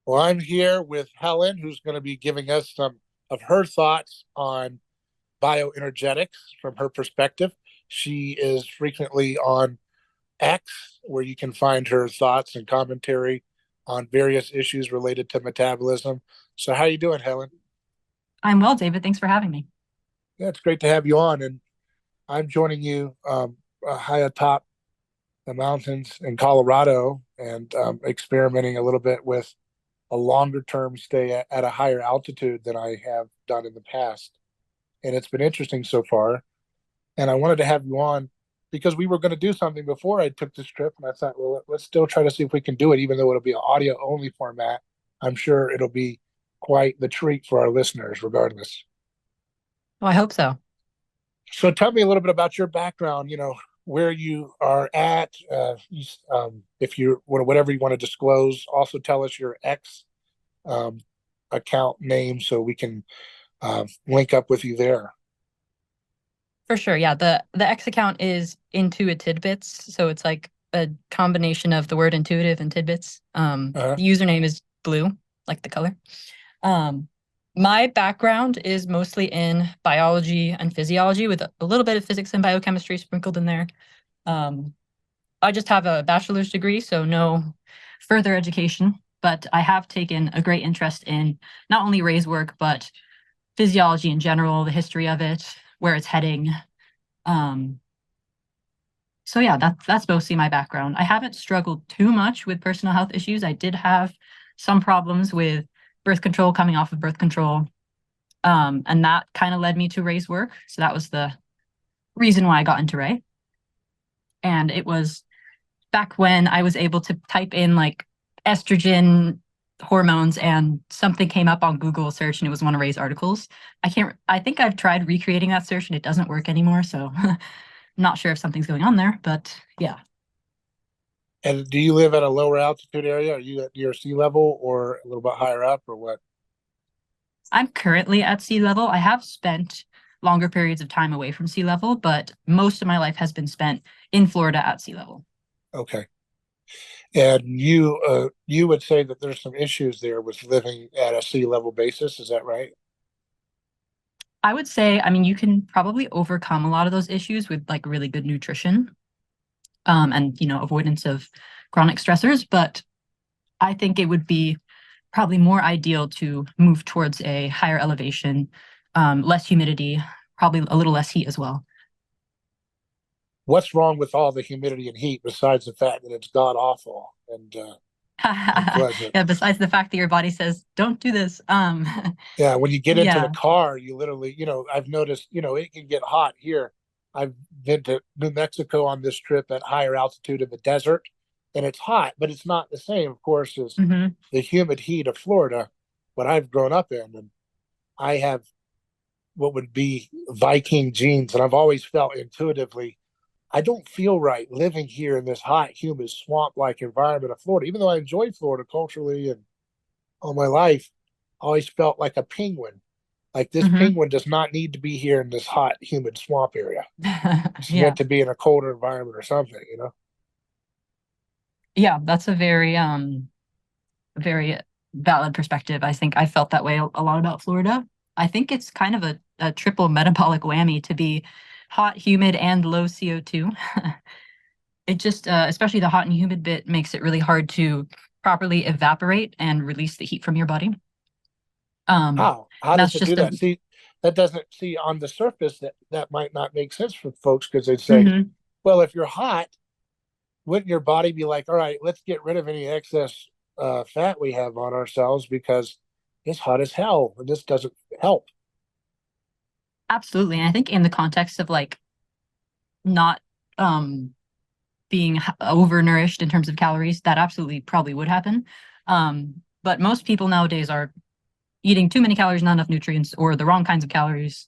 Well, I'm here with Helen, who's going to be giving us some of her thoughts on bioenergetics from her perspective. She is frequently on X, where you can find her thoughts and commentary on various issues related to metabolism. So, how you doing, Helen? I'm well, David. Thanks for having me. Yeah, it's great to have you on, and I'm joining you high atop the mountains in Colorado and experimenting a little bit with a longer term stay at a higher altitude than I have done in the past. And it's been interesting so far. And I wanted to have you on because we were going to do something before I took this trip. And I thought, well, let's still try to see if we can do it, even though it'll be an audio only format. I'm sure it'll be quite the treat for our listeners, regardless. Well, I hope so. So tell me a little bit about your background, where you are at, if you whatever you want to disclose. Also tell us your X um, account name so we can link up with you there. For sure. Yeah. The X account is Intuit Tidbits. So it's like a combination of the word intuitive and tidbits. Uh, The username is blue, like the color. Um, my background is mostly in biology and physiology with a little bit of physics and biochemistry sprinkled in there. Um, I just have a bachelor's degree, so no further education, but I have taken a great interest in not only Ray's work, but physiology in general, the history of it, where it's heading. Um, so yeah, that's mostly my background. I haven't struggled too much with personal health issues. I did have some problems with birth control, coming off of birth control. And that kind of led me to Ray's work. So that was the reason why I got into Ray. And it was back when I was able to type in like estrogen hormones and something came up on Google search and it was one of Ray's articles. I think I've tried recreating that search and it doesn't work anymore. So I'm not sure if something's going on there, but yeah. and do you live at a lower altitude area? Are you at near sea level or a little bit higher up or what? I'm currently at sea level. I have spent longer periods of time away from sea level, but most of my life has been spent in Florida at sea level. Okay. And you would say that there's some issues there with living at a sea level basis. Is that right? I would say, I mean, you can probably overcome a lot of those issues with like really good nutrition, and avoidance of chronic stressors. But I think it would be probably more ideal to move towards a higher elevation, less humidity, probably a little less heat as well. What's wrong with all the humidity and heat besides the fact that it's god awful and unpleasant? Yeah, besides the fact that your body says, don't do this. Yeah, when you get into the Yeah. car, you literally, I've noticed, it can get hot here. I've been to New Mexico on this trip at higher altitude in the desert, and it's hot, but it's not the same, of course, as Hmm. the humid heat of Florida, what I've grown up in. And I have what would be Viking genes, and I've always felt intuitively I don't feel right living here in this hot, humid, swamp-like environment of Florida. Even though I enjoy Florida culturally and all my life, I always felt like a penguin. Like this Hmm. penguin does not need to be here in this hot, humid swamp area. It's Yeah. meant to be in a colder environment or something. Yeah, that's a very valid perspective. I think I felt that way a lot about Florida. I think it's kind of a triple metabolic whammy to be hot, humid, and low CO2. It just, especially the hot and humid bit, makes it really hard to properly evaporate and release the heat from your body. How That's does it do just a. that? See, that doesn't see on the surface that might not make sense for folks because they say, Mhm. well, if you're hot, wouldn't your body be like, all right, let's get rid of any excess fat we have on ourselves because it's hot as hell and this doesn't help. Absolutely. And I think in the context of like not being overnourished in terms of calories, that absolutely probably would happen. But most people nowadays are eating too many calories, not enough nutrients, or the wrong kinds of calories,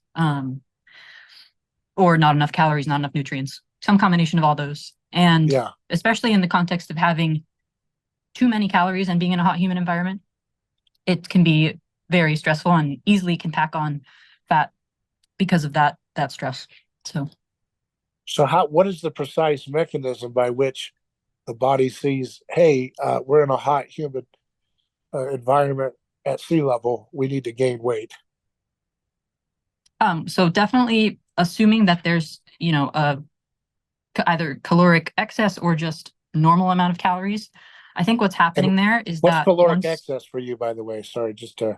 or not enough calories, not enough nutrients, some combination of all those. And Yeah. especially in the context of having too many calories and being in a hot, humid environment, it can be very stressful and easily can pack on fat because of that stress. So So what is the precise mechanism by which the body sees, hey, we're in a hot, humid environment at sea level, we need to gain weight. So definitely assuming that there's, a either caloric excess or just normal amount of calories. I think what's And happening there is what's that caloric once, excess for you, by the way? Sorry, just to.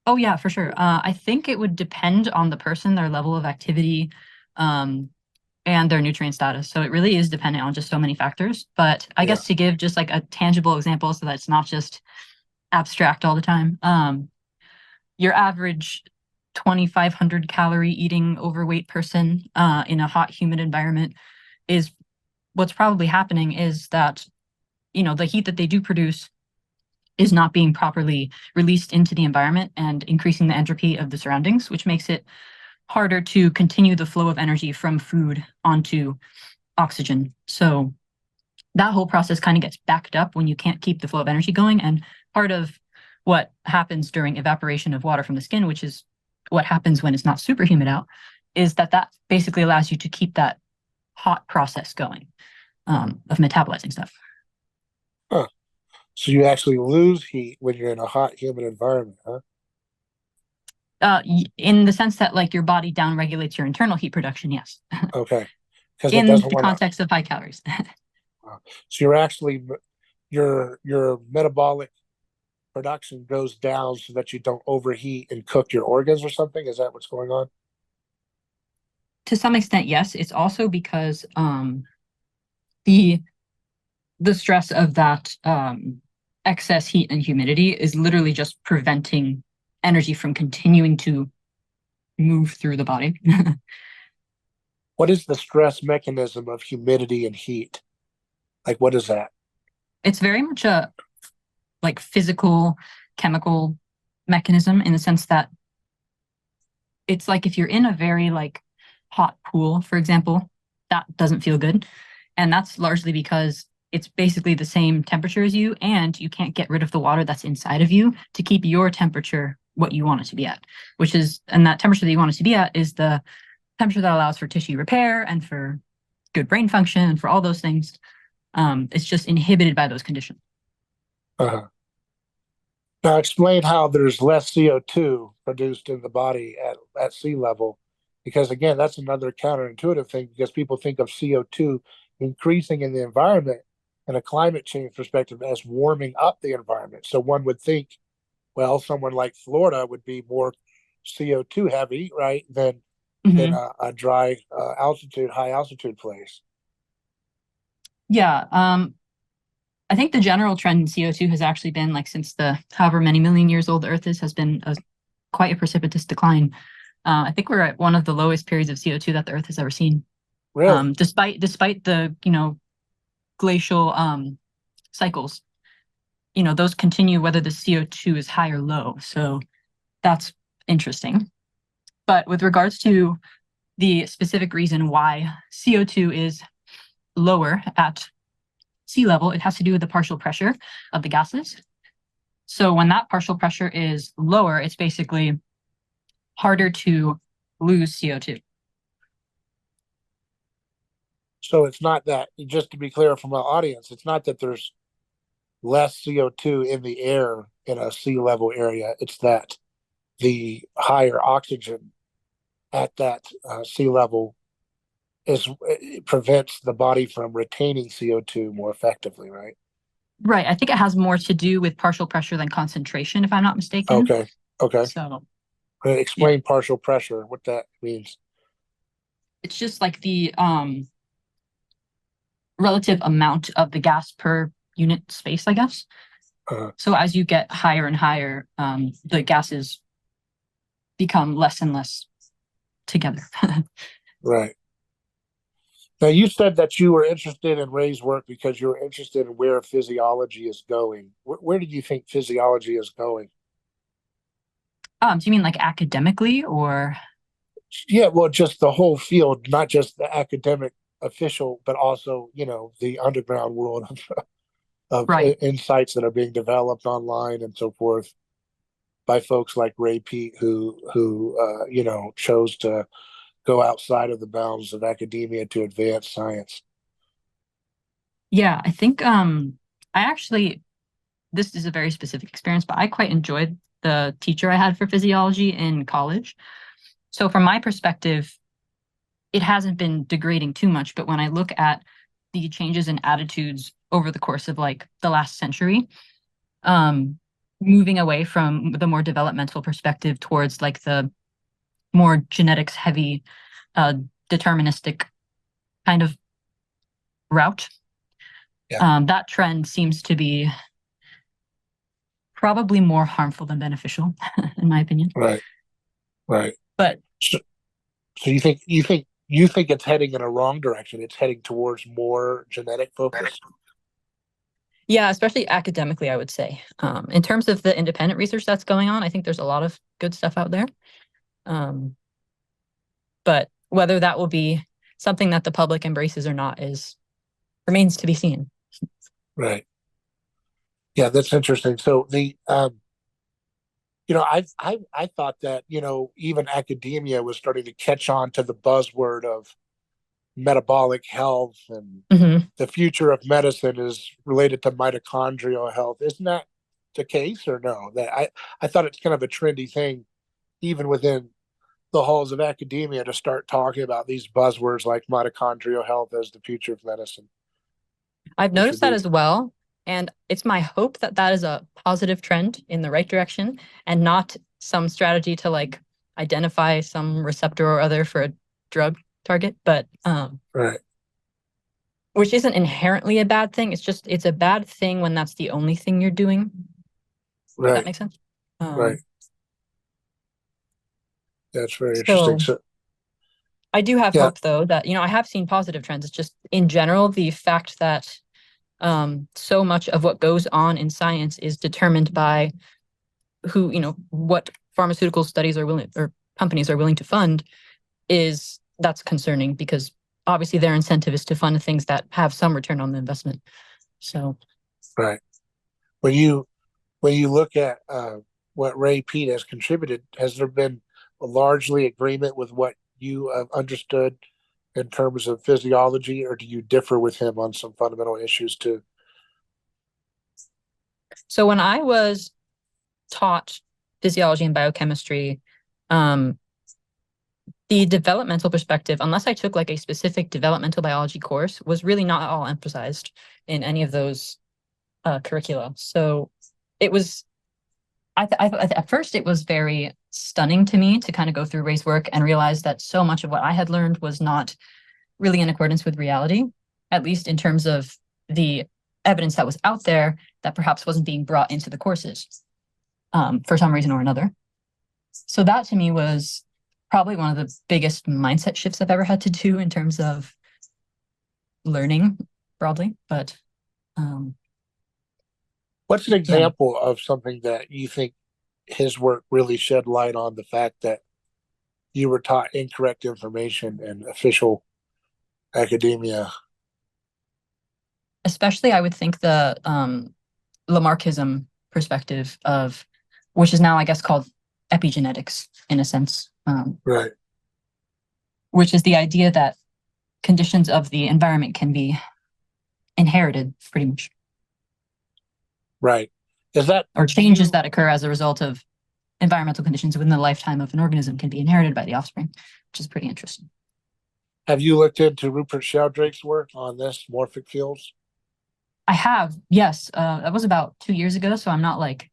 oh yeah, for sure. I think it would depend on the person, their level of activity, um, and their nutrient status. So it really is dependent on just so many factors. But I Yeah. guess to give just like a tangible example so that it's not just abstract all the time, your average 2,500 calorie eating overweight person in a hot, humid environment is what's probably happening is that, the heat that they do produce is not being properly released into the environment and increasing the entropy of the surroundings, which makes it harder to continue the flow of energy from food onto oxygen. So that whole process kind of gets backed up when you can't keep the flow of energy going. And part of what happens during evaporation of water from the skin, which is what happens when it's not super humid out, is that basically allows you to keep that hot process going of metabolizing stuff. Huh. So you actually lose heat when you're in a hot, humid environment, huh? In the sense that like your body downregulates your internal heat production, yes, Okay, because it in doesn't the want to. context of high calories. So you're actually your metabolic production goes down so that you don't overheat and cook your organs or something. Is that what's going on? To some extent, yes. It's also because the the stress of that excess heat and humidity is literally just preventing energy from continuing to move through the body. What is the stress mechanism of humidity and heat? Like, what is that? It's very much a like physical chemical mechanism in the sense that it's like if you're in a very like hot pool, for example, that doesn't feel good. And that's largely because it's basically the same temperature as you, and you can't get rid of the water that's inside of you to keep your temperature what you want it to be at, and that temperature that you want it to be at is the temperature that allows for tissue repair and for good brain function and for all those things. It's just inhibited by those conditions. Uh-huh. Now, explain how there's less CO2 produced in the body at sea level, because again, that's another counterintuitive thing because people think of CO2 increasing in the environment in a climate change perspective as warming up the environment. So one would think, well, someone like Florida would be more CO2 heavy, right, than Mm-hmm. a dry high altitude place. Yeah. I think the general trend in CO2 has actually been like since the however many million years old the Earth is, has been quite a precipitous decline. I think we're at one of the lowest periods of CO2 that the Earth has ever seen. Really? Despite the glacial cycles, those continue whether the CO2 is high or low. So that's interesting. But with regards to the specific reason why CO2 is lower at sea level, it has to do with the partial pressure of the gases. So when that partial pressure is lower, it's basically harder to lose CO2. So it's not that, just to be clear from our audience, it's not that there's less CO2 in the air in a sea level area. It's that the higher oxygen at that sea level it prevents the body from retaining CO2 more effectively, right? Right. I think it has more to do with partial pressure than concentration, if I'm not mistaken. Okay. Okay. So, yeah, Explain partial pressure, what that means. it's just like the relative amount of the gas per unit space, I guess. Uh, So as you get higher and higher, the gases become less and less together. right. Now, you said that you were interested in Ray's work because you were interested in where physiology is going. Where do you think physiology is going? Do you mean like academically or? Yeah, well, just the whole field, not just the academic official, but also, the underground world of Right. insights that are being developed online and so forth by folks like Ray Peat, who chose to go outside of the bounds of academia to advance science. Yeah, I think I actually this is a very specific experience, but I quite enjoyed the teacher I had for physiology in college. So from my perspective, it hasn't been degrading too much, but when I look at the changes in attitudes over the course of like the last century, moving away from the more developmental perspective towards like the more genetics heavy, deterministic kind of route. Yeah. That trend seems to be probably more harmful than beneficial, in my opinion. Right. Right. But So, so you think it's heading in a wrong direction? It's heading towards more genetic focus. yeah, especially academically, I would say. In terms of the independent research that's going on, I think there's a lot of good stuff out there. Um, but whether that will be something that the public embraces or not is remains to be seen. Right. Yeah, that's interesting. So I thought that even academia was starting to catch on to the buzzword of metabolic health, and Mm-hmm. the future of medicine is related to mitochondrial health. Isn't that the case, or no? That I thought it's kind of a trendy thing, even within the halls of academia, to start talking about these buzzwords like mitochondrial health as the future of medicine, I've which would noticed that be as well. And it's my hope that that is a positive trend in the right direction and not some strategy to like identify some receptor or other for a drug target, but right, which isn't inherently a bad thing. It's just it's a bad thing when that's the only thing you're doing. If that right, makes sense. right. That's very interesting. So So I do have yeah, hope though that I have seen positive trends. It's just in general the fact that so much of what goes on in science is determined by who what pharmaceutical studies are willing or companies are willing to fund is that's concerning because obviously their incentive is to fund things that have some return on the investment. So right. When you look at what Ray Peat has contributed, has there been a largely agreement with what you have understood in terms of physiology, or do you differ with him on some fundamental issues too? so when I was taught physiology and biochemistry, um, the developmental perspective, unless I took like a specific developmental biology course, was really not at all emphasized in any of those curricula. So it was, at first, it was very stunning to me to kind of go through Ray's work and realize that so much of what I had learned was not really in accordance with reality, at least in terms of the evidence that was out there that perhaps wasn't being brought into the courses for some reason or another. So that to me was probably one of the biggest mindset shifts I've ever had to do in terms of learning broadly. But What's an yeah, example of something that you think his work really shed light on the fact that you were taught incorrect information in official academia? especially I would think the Lamarckism perspective of, which is now I guess called epigenetics in a sense, Right, which is the idea that conditions of the environment can be inherited pretty much, right. Is that or do changes you that occur as a result of environmental conditions within the lifetime of an organism can be inherited by the offspring, which is pretty interesting. have you looked into Rupert Sheldrake's work on this morphic fields? I have, yes. That was about 2 years ago, so I'm not like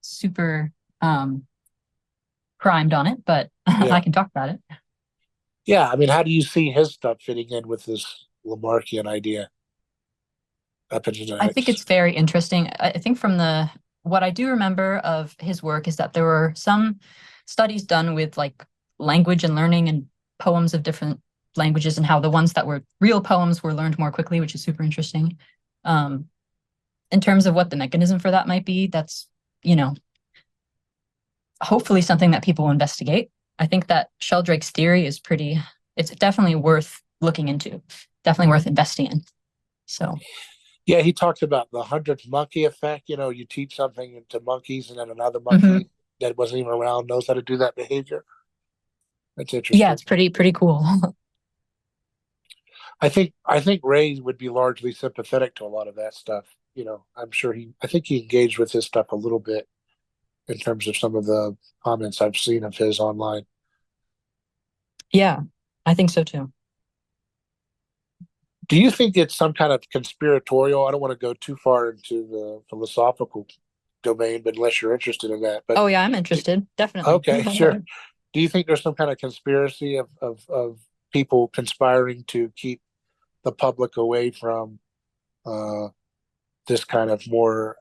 super um, primed on it, but I Yeah, can talk about it. yeah. I mean, how do you see his stuff fitting in with this Lamarckian idea, I think epigenetics? it's very interesting. I think from the what I do remember of his work is that there were some studies done with like language and learning and poems of different languages and how the ones that were real poems were learned more quickly, which is super interesting. Um, in terms of what the mechanism for that might be, that's, you know, hopefully something that people will investigate. I think that Sheldrake's theory is pretty, it's definitely worth looking into, definitely worth investing in. So, Yeah, he talks about the hundredth monkey effect. You teach something to monkeys, and then another mhm. monkey that wasn't even around knows how to do that behavior. That's Yeah, interesting. it's pretty cool. I think Ray would be largely sympathetic to a lot of that stuff. I'm sure I think he engaged with this stuff a little bit in terms of some of the comments I've seen of his online. Yeah, I think so too. Do you think it's some kind of conspiratorial? I don't want to go too far into the philosophical domain, but unless you're interested in that. But Oh yeah, I'm interested. Definitely. okay, sure. Do you think there's some kind of conspiracy of people conspiring to keep the public away from uh, this kind of more,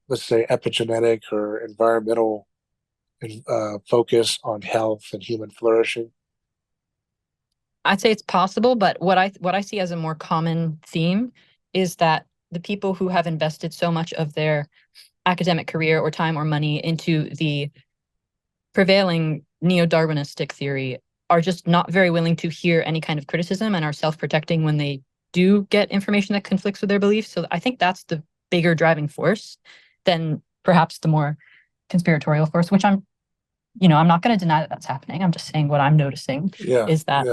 let's say, epigenetic or environmental focus on health and human flourishing? I'd say it's possible, but what I see as a more common theme is that the people who have invested so much of their academic career or time or money into the prevailing neo-Darwinistic theory are just not very willing to hear any kind of criticism and are self-protecting when they do get information that conflicts with their beliefs. So I think that's the bigger driving force than perhaps the more conspiratorial force, which I'm not going to deny that that's happening. I'm just saying what I'm noticing is that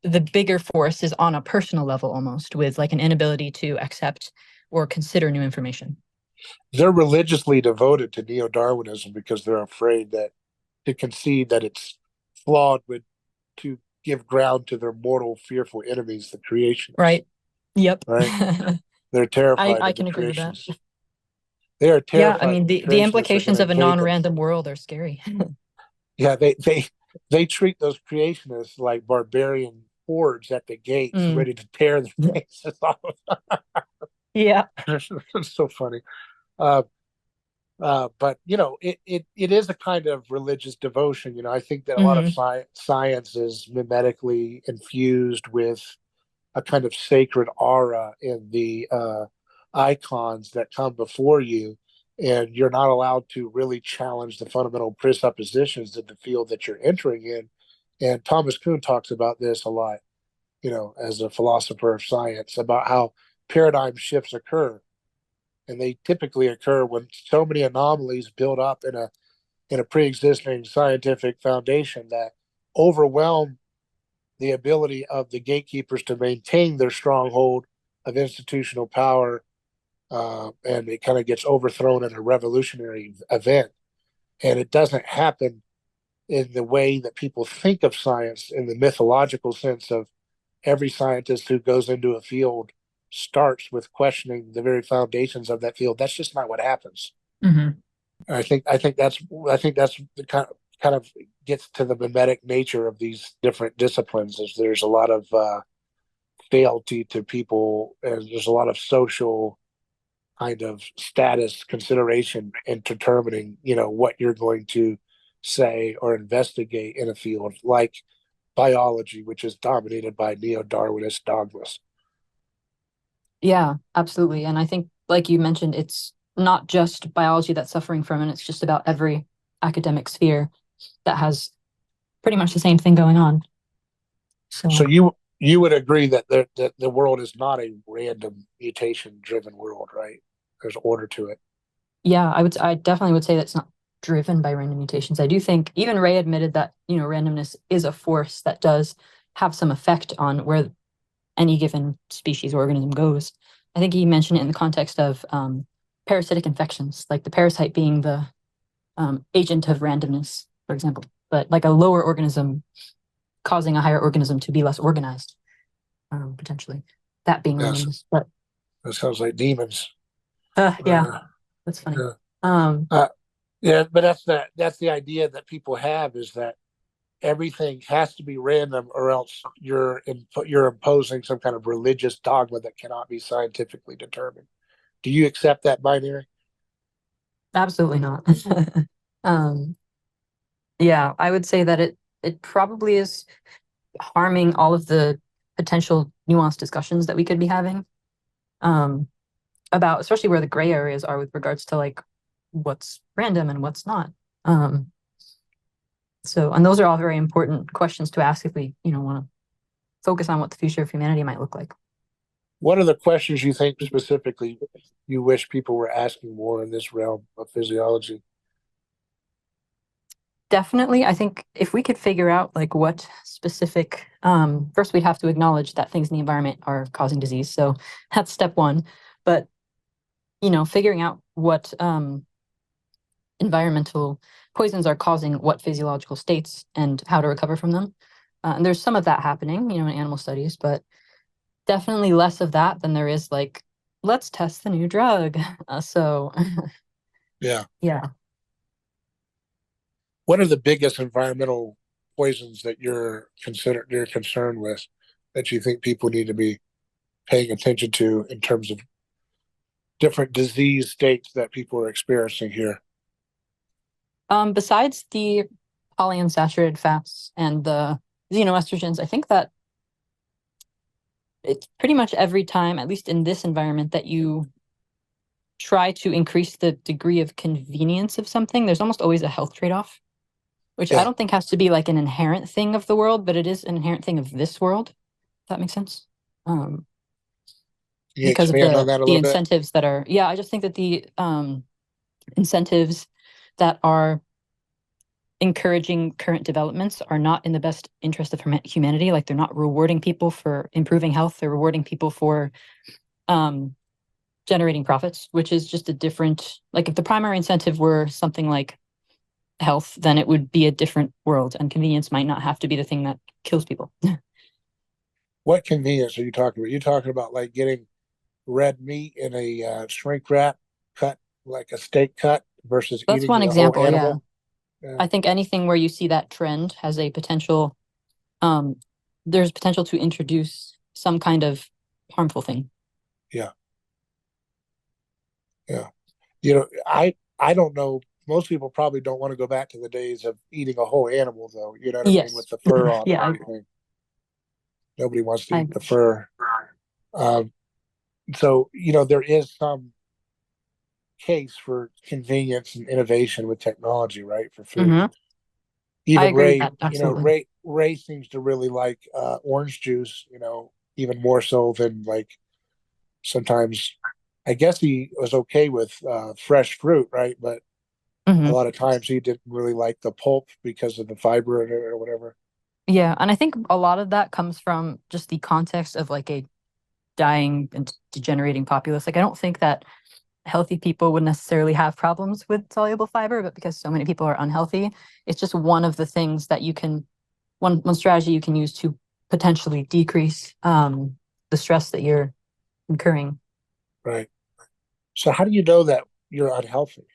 the bigger force is on a personal level almost, with like an inability to accept or consider new information. They're religiously devoted to neo-Darwinism because they're afraid that to concede that it's flawed would to give ground to their mortal, fearful enemies, the creationists. Right. Yep. Right. They're terrified I of the can agree with that. creationists. They are Yeah, I terrified mean that the the creationists are going implications to of a invade them. non-random world are scary. Yeah, they treat those creationists like barbarian hordes at the gates, ready to tear their faces off. Yeah. It's so funny. Uh, but it is a kind of religious devotion. I think that a lot of science is mimetically infused with a kind of sacred aura in the icons that come before you, and you're not allowed to really challenge the fundamental presuppositions of the field that you're entering in. And Thomas Kuhn talks about this a lot, as a philosopher of science, about how paradigm shifts occur, and they typically occur when so many anomalies build up in a pre-existing scientific foundation that overwhelm the ability of the gatekeepers to maintain their stronghold of institutional power, and it kind of gets overthrown in a revolutionary event. And it doesn't happen in the way that people think of science, in the mythological sense of every scientist who goes into a field starts with questioning the very foundations of that field. That's just not what happens. Mm-hmm. I think that's the kind of gets to the mimetic nature of these different disciplines. Is there's a lot of fealty to people, and there's a lot of social kind of status consideration in determining, what you're going to say or investigate in a field like biology, which is dominated by neo-Darwinist dogmas. Yeah, absolutely. And I think, like you mentioned, it's not just biology that's suffering from it. It's just about every academic sphere that has pretty much the same thing going on. So you would agree that the world is not a random mutation driven world, right? There's order to it. Yeah, I definitely would say that's not driven by random mutations. I do think even Ray admitted that, randomness is a force that does have some effect on where any given species or organism goes. I think he mentioned it in the context of parasitic infections, like the parasite being the agent of randomness, for example, but like a lower organism causing a higher organism to be less organized, potentially. That being Yes, randomness. But that sounds like demons. yeah, that's funny. Yeah. Yeah, but that's the idea that people have, is that everything has to be random, or else you're imposing some kind of religious dogma that cannot be scientifically determined. Do you accept that binary? Absolutely not. um, yeah, I would say that it probably is harming all of the potential nuanced discussions that we could be having about, especially where the gray areas are with regards to like what's random and what's not. Um, and those are all very important questions to ask if we, want to focus on what the future of humanity might look like. What are the questions you think specifically you wish people were asking more in this realm of physiology? Definitely, I think if we could figure out like what specific, first we'd have to acknowledge that things in the environment are causing disease. So that's step one. But figuring out what environmental poisons are causing what physiological states and how to recover from them. And there's some of that happening, in animal studies, but definitely less of that than there is like, let's test the new drug. So Yeah. yeah. What are the biggest environmental poisons that you're concerned with that you think people need to be paying attention to in terms of different disease states that people are experiencing here? Besides the polyunsaturated fats and the xenoestrogens, I think that it's pretty much every time, at least in this environment, that you try to increase the degree of convenience of something, there's almost always a health trade-off, which I Yeah. don't think has to be like an inherent thing of the world, but it is an inherent thing of this world. If that makes sense. Um, Can you because of expand on that a the little bit? incentives that are, yeah, I just think that the incentives that are encouraging current developments are not in the best interest of humanity. Like they're not rewarding people for improving health. They're rewarding people for um, generating profits, which is just a different, like if the primary incentive were something like health, then it would be a different world and convenience might not have to be the thing that kills people. What convenience are you talking about? Are you talking about like getting red meat in a shrink wrap cut, like a steak cut, versus That's eating one the whole example. Yeah. animal? Yeah. I think anything where you see that trend has a potential, um, there's potential to introduce some kind of harmful thing. Yeah. Yeah. I don't know. Most people probably don't want to go back to the days of eating a whole animal, though. You know what I mean, Yes. with the fur on and Yeah, everything. Nobody wants to I eat the agree. fur. Um, so there is some case for convenience and innovation with technology, right? For food. Hmm. I Even agree with Ray, that. Absolutely. Ray seems to really like orange juice. Even more so than like sometimes. I guess he was okay with fresh fruit, right? But a Hmm. lot of times he didn't really like the pulp because of the fiber in it or whatever. Yeah. And I think a lot of that comes from just the context of like a dying and degenerating populace. Like, I don't think that healthy people would necessarily have problems with soluble fiber, but because so many people are unhealthy, it's just one of the things that one strategy you can use to potentially decrease the stress that you're incurring. Right. So how do you know that you're unhealthy?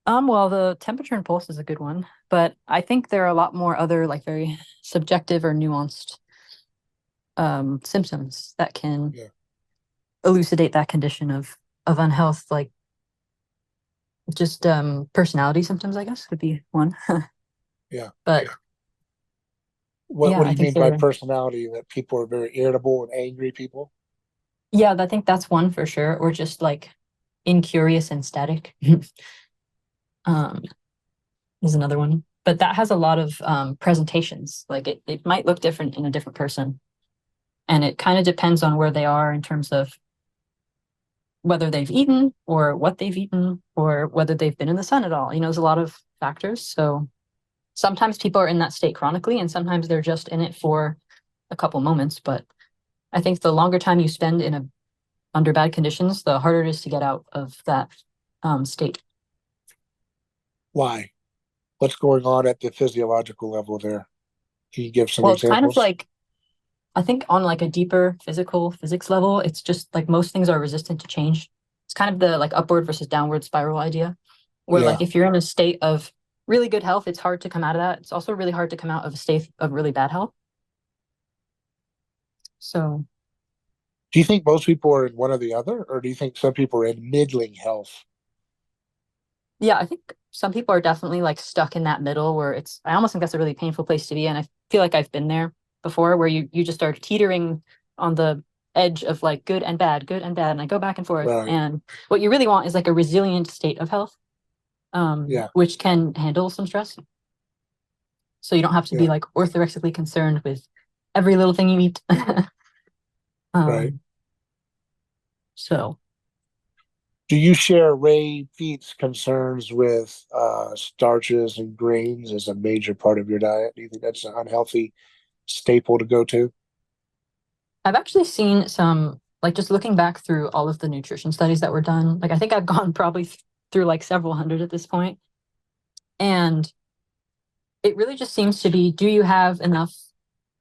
Well, the temperature and pulse is a good one, but I think there are a lot more other like very subjective or nuanced symptoms that can Yeah. elucidate that condition of unhealth, like just personality symptoms, I guess, would be one. Yeah. But What yeah, do I you think mean by they're personality? That people are very irritable and angry people? yeah, I think that's one for sure, or just like incurious and static. um, is another one. But that has a lot of presentations. Like it might look different in a different person. And it kind of depends on where they are in terms of whether they've eaten or what they've eaten or whether they've been in the sun at all. There's a lot of factors. So sometimes people are in that state chronically, and sometimes they're just in it for a couple moments. But I think the longer time you spend under bad conditions, the harder it is to get out of that state. Why? What's going on at the physiological level there? Can you give some Well, it's kind of examples? like I think on like a deeper physical physics level, it's just like most things are resistant to change. It's kind of the like upward versus downward spiral idea, where like Yeah. if you're in a state of really good health, it's hard to come out of that. It's also really hard to come out of a state of really bad health. So Do you think most people are in one or the other, or do you think some people are in middling health? yeah, I think some people are definitely like stuck in that middle where I almost think that's a really painful place to be. And I feel like I've been there before where you just start teetering on the edge of like good and bad, good and bad. And I go back and forth. Right. And what you really want is like a resilient state of health, Yeah. which can handle some stress. So you don't have to be Yeah. like orthorexically concerned with every little thing you eat. Right. um, so Do you share Ray Peat's concerns with starches and grains as a major part of your diet? Do you think that's an unhealthy staple to go to? I've actually seen some. like just looking back through all of the nutrition studies that were done, like I think I've gone probably through like several hundred at this point, and it really just seems to be, do you have enough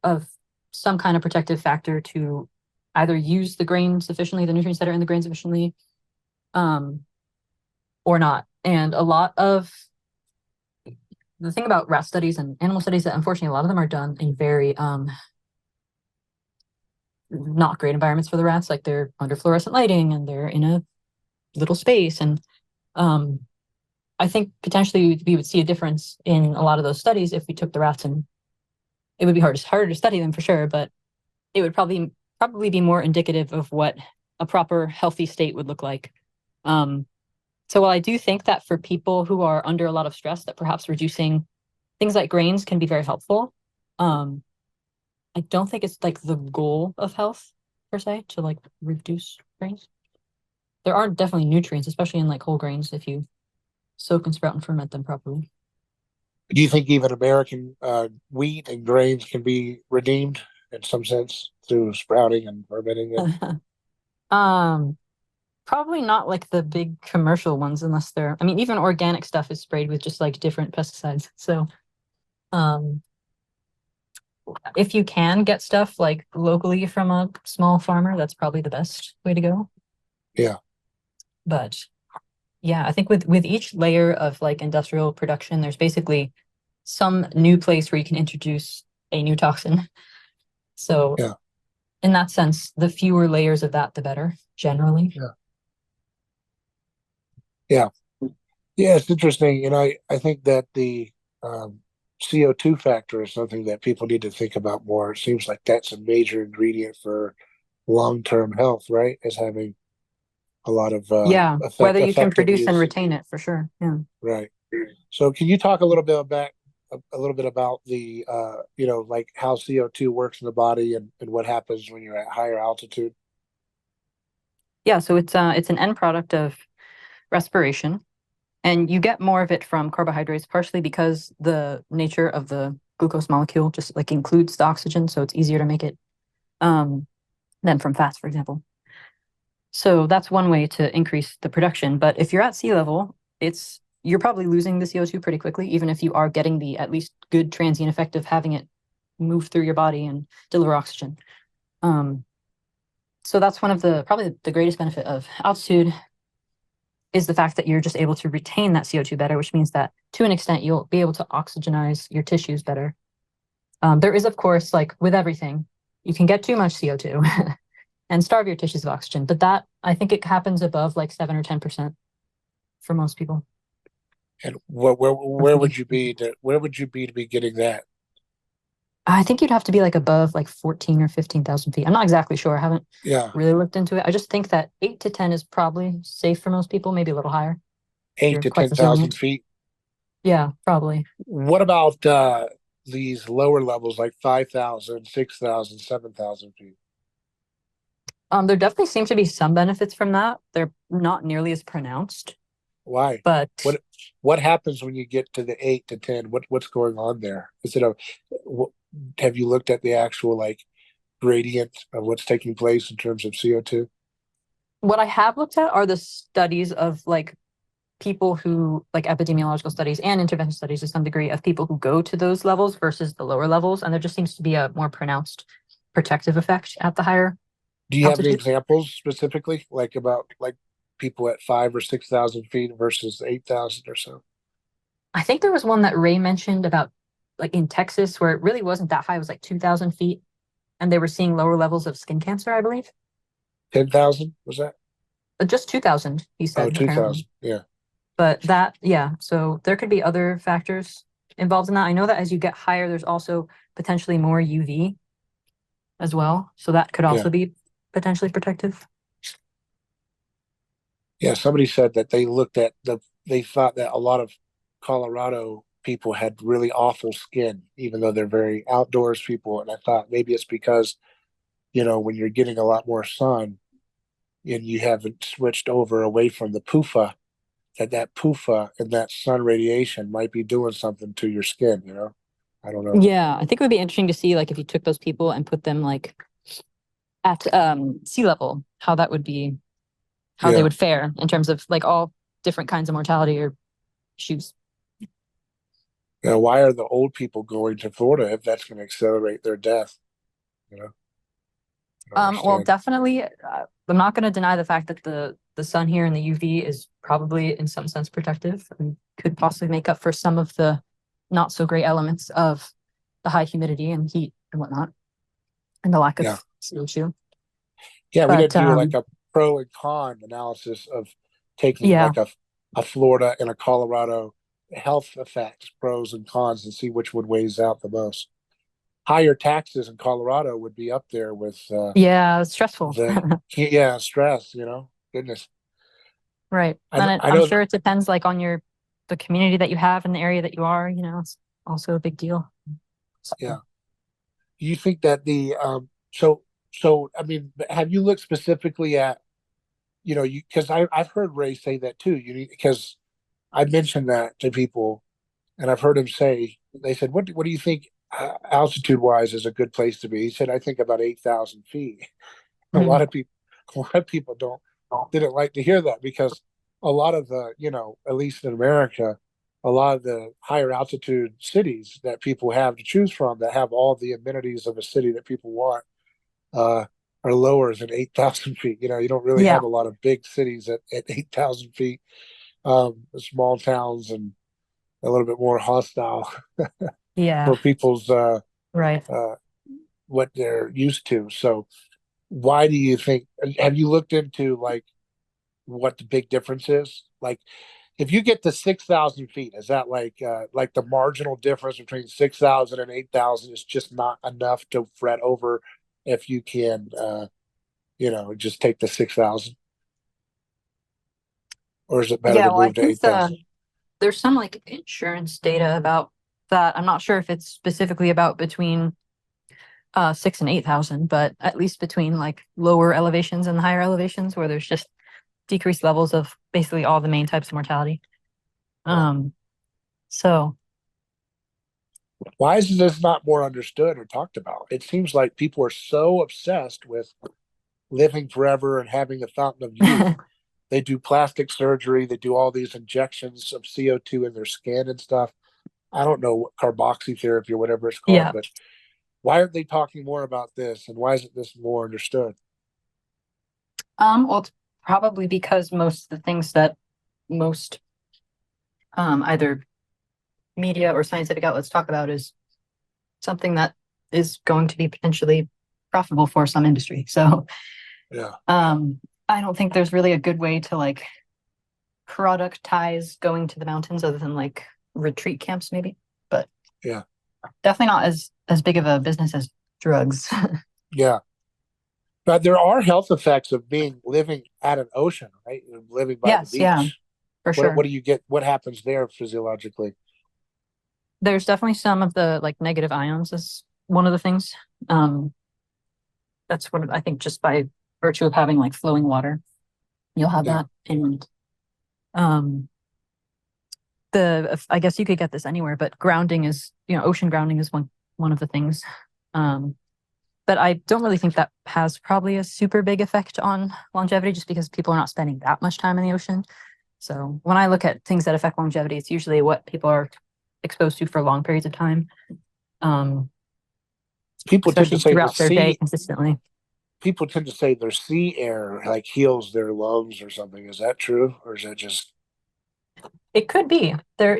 of some kind of protective factor to either use the grains efficiently, the nutrients that are in the grains efficiently, or not? And a lot of the thing about rat studies and animal studies that unfortunately a lot of them are done in very not great environments for the rats, like they're under fluorescent lighting and they're in a little space. And I think potentially we would see a difference in a lot of those studies if we took the rats, and it would be harder to study them for sure, but it would probably be more indicative of what a proper healthy state would look like. So while I do think that for people who are under a lot of stress, that perhaps reducing things like grains can be very helpful, I don't think it's like the goal of health per se to like reduce grains. There are definitely nutrients, especially in like whole grains, if you soak and sprout and ferment them properly. Do you think even American wheat and grains can be redeemed in some sense through sprouting and fermenting them? um, Probably not like the big commercial ones, unless they're, I mean, even organic stuff is sprayed with just like different pesticides. So, um, if you can get stuff like locally from a small farmer, that's probably the best way to go. Yeah. But yeah, I think with each layer of like industrial production, there's basically some new place where you can introduce a new toxin. So Yeah. in that sense, the fewer layers of that, the better, generally. Yeah. Yeah. Yeah, it's interesting. I think that the CO2 factor is something that people need to think about more. It seems like that's a major ingredient for long-term health, right? Is having a lot of Yeah, whether you can effective produce and use. retain it for sure. Yeah. Right. So can you talk a little bit about the like how CO2 works in the body and what happens when you're at higher altitude? Yeah, so it's an end product of respiration, and you get more of it from carbohydrates, partially because the nature of the glucose molecule just like includes the oxygen, so it's easier to make it than from fats, for example. So that's one way to increase the production. But if you're at sea level, you're probably losing the CO2 pretty quickly, even if you are getting the at least good transient effect of having it move through your body and deliver oxygen. So that's one of the probably the greatest benefit of altitude is the fact that you're just able to retain that CO2 better, which means that to an extent you'll be able to oxygenize your tissues better. There is, of course, like with everything, you can get too much CO2 and starve your tissues of oxygen, but that I think it happens above like 7 or 10% for most people. And where would you be to be getting that? I think you'd have to be like above like 14 or 15,000 feet. I'm not exactly sure. I haven't Yeah, really looked into it. I just think that 8 to 10 is probably safe for most people, maybe a little higher if eight you're to quite ten thousand resilient. feet. Yeah, probably. What about these lower levels like 5,000, 6,000, 7,000 feet? There definitely seems to be some benefits from that. They're not nearly as pronounced, Why? but What what happens when you get to the 8 to 10? What's going on there? Is it a what, have you looked at the actual like gradient of what's taking place in terms of CO2? what I have looked at are the studies of like people who like epidemiological studies and intervention studies to some degree of people who go to those levels versus the lower levels. And there just seems to be a more pronounced protective effect at the higher Do you have any altitude. examples specifically, like about like people at 5 or 6,000 feet versus 8,000 or so? I think there was one that Ray mentioned about like in Texas where it really wasn't that high. It was like 2,000 feet and they were seeing lower levels of skin cancer, I believe. 10,000 was that? Just 2,000, he Oh, said, apparently. 2,000. Yeah, But that, yeah, so there could be other factors involved in that. I know that as you get higher, there's also potentially more UV as well. So that could yeah, also be potentially protective. yeah. Somebody said that they thought that a lot of Colorado people had really awful skin, even though they're very outdoors people. And I thought maybe it's because, when you're getting a lot more sun and you haven't switched over away from the PUFA, that PUFA and that sun radiation might be doing something to your skin. I don't know. Yeah, I think it would be interesting to see like if you took those people and put them like at sea level, how that would be, how they Yeah. would fare in terms of like all different kinds of mortality or issues. Now, why are the old people going to Florida if that's going to accelerate their death? You know, I don't Well, understand. definitely, I'm not going to deny the fact that the sun here and the UV is probably in some sense protective and could possibly make up for some of the not so great elements of the high humidity and heat and whatnot, and the lack Yeah. of CO2. Yeah, we But didn't do like a pro and con analysis of taking yeah, like a Florida and a Colorado health effects, pros and cons, and see which one weighs out the most. Higher taxes in Colorado would be up there with yeah, it's stressful. the yeah stress. Goodness. Right. I And I I'm know. sure it depends like on the community that you have in the area that you are, it's also a big deal. Yeah. So, You think that the so I mean, have you looked specifically at you because I've heard Ray say that too. You need because I mentioned that to people and I've heard him say they said what do you think altitude wise is a good place to be? He said I think about 8,000 feet. A lot mhm. of people don't didn't like to hear that because a lot of the at least in America a lot of the higher altitude cities that people have to choose from that have all the amenities of a city that people want uh, are lower than 8,000 feet. You don't really Yeah, have a lot of big cities at 8,000 feet. Small towns and a little bit more hostile yeah, for people's right. uh, what they're used to. So why do you think? Have you looked into like what the big difference is? Like, if you get to 6,000 feet, is that like the marginal difference between 6,000 and 8,000 is just not enough to fret over if you can, just take the 6,000, or is it better Yeah, to well, I move to think 8,000? there's some like insurance data about that. I'm not sure if it's specifically about between 6 and 8,000, but at least between like lower elevations and higher elevations where there's just decreased levels of basically all the main types of mortality. Yeah. Um, so Why is this not more understood or talked about? It seems like people are so obsessed with living forever and having a fountain of youth. They do plastic surgery, they do all these injections of CO2 in their skin and stuff. I don't know what carboxytherapy or whatever it's called, yeah. but why aren't they talking more about this and why isn't this more understood? Well, it's probably because most of the things that most either media or scientific outlets talk about is something that is going to be potentially profitable for some industry. So Yeah. I don't think there's really a good way to like productize going to the mountains other than like retreat camps maybe, but Yeah. definitely not as big of a business as drugs. Yeah. But there are health effects of being living at an ocean, right? Living by the Yes, yeah, beach. for What sure. do you get? What happens there physiologically? There's definitely some of the like negative ions is one of the things. Um, that's what I think just by virtue of having like flowing water, you'll have Yeah. that. And um, I guess you could get this anywhere, but grounding is, ocean grounding is one of the things. Um, but I don't really think that has probably a super big effect on longevity just because people are not spending that much time in the ocean. So when I look at things that affect longevity, it's usually what people are exposed to for long periods of time, um, People tend to especially say the throughout their day sea. consistently. People tend to say their sea air like heals their lungs or something. Is that true, or is that just It could be there,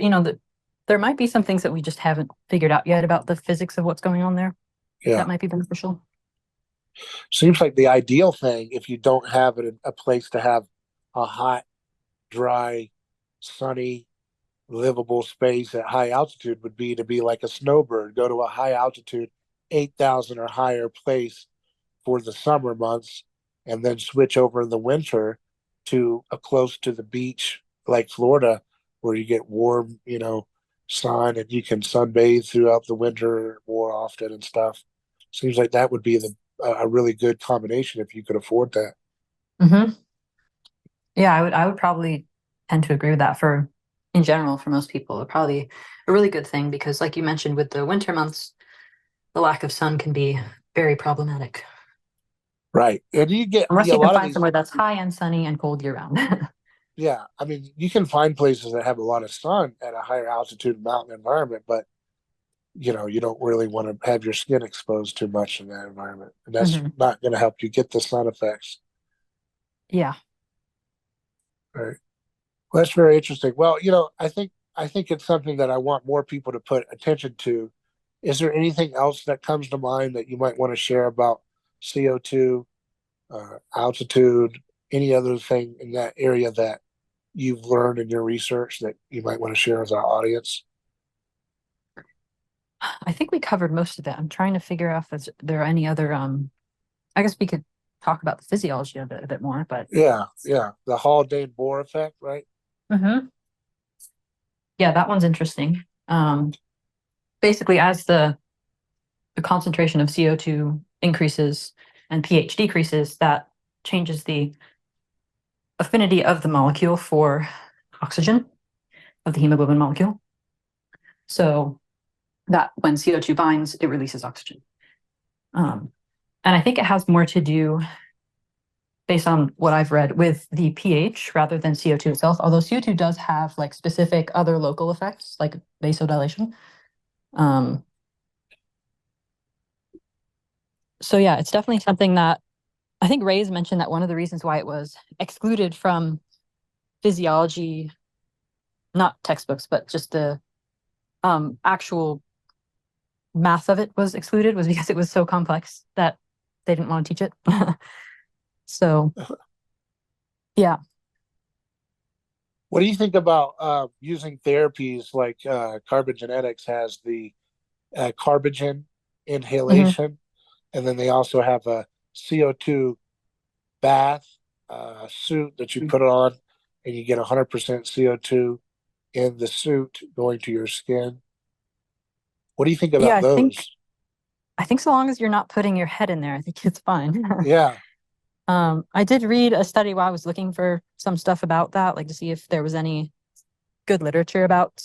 there might be some things that we just haven't figured out yet about the physics of what's going on there yeah? that might be beneficial. Seems like the ideal thing if you don't have a place to have a hot, dry, sunny, livable space at high altitude would be to be like a snowbird, go to a high altitude, 8,000 or higher place for the summer months, and then switch over in the winter to a close to the beach like Florida, where you get warm, sun and you can sunbathe throughout the winter more often and stuff. Seems like that would be a really good combination if you could afford that. Hmm. Yeah, I would probably tend to agree with that for in general for most people. Probably a really good thing because like you mentioned with the winter months, the lack of sun can be very problematic. Right. And you get Unless a you can lot of find these. somewhere that's high and sunny and cold year round. Yeah, I mean, you can find places that have a lot of sun at a higher altitude mountain environment, but you don't really want to have your skin exposed too much in that environment, and that's Hmm. not going to help you get the sun effects. Yeah. Right. Well, that's very interesting. Well, I think it's something that I want more people to put attention to. Is there anything else that comes to mind that you might want to share about CO2, altitude, any other thing in that area that you've learned in your research that you might want to share with our audience? I think we covered most of it. I'm trying to figure out if there are any other I guess we could talk about the physiology of it a bit more, but Yeah, yeah. The Haldane Bohr effect, right? Mhm. Yeah, that one's interesting. Basically, as the concentration of CO2 increases and pH decreases, that changes the affinity of the molecule for oxygen, of the hemoglobin molecule. So that when CO2 binds, it releases oxygen. Um, and I think it has more to do, based on what I've read, with the pH rather than CO2 itself, although CO2 does have like specific other local effects, like vasodilation. Um, so yeah, it's definitely something that I think Ray's mentioned that one of the reasons why it was excluded from physiology, not textbooks, but just the actual math of it was excluded, was because it was so complex that they didn't want to teach it. So yeah. What do you think about using therapies like carbon genetics has the carbogen Mhm. inhalation, and then they also have a CO2 bath suit that you put on, and you get 100% CO2 in the suit going to your skin. What do you think Yeah, about I think those? I think so long as you're not putting your head in there, I think it's fine. Yeah. I did read a study while I was looking for some stuff about that, like to see if there was any good literature about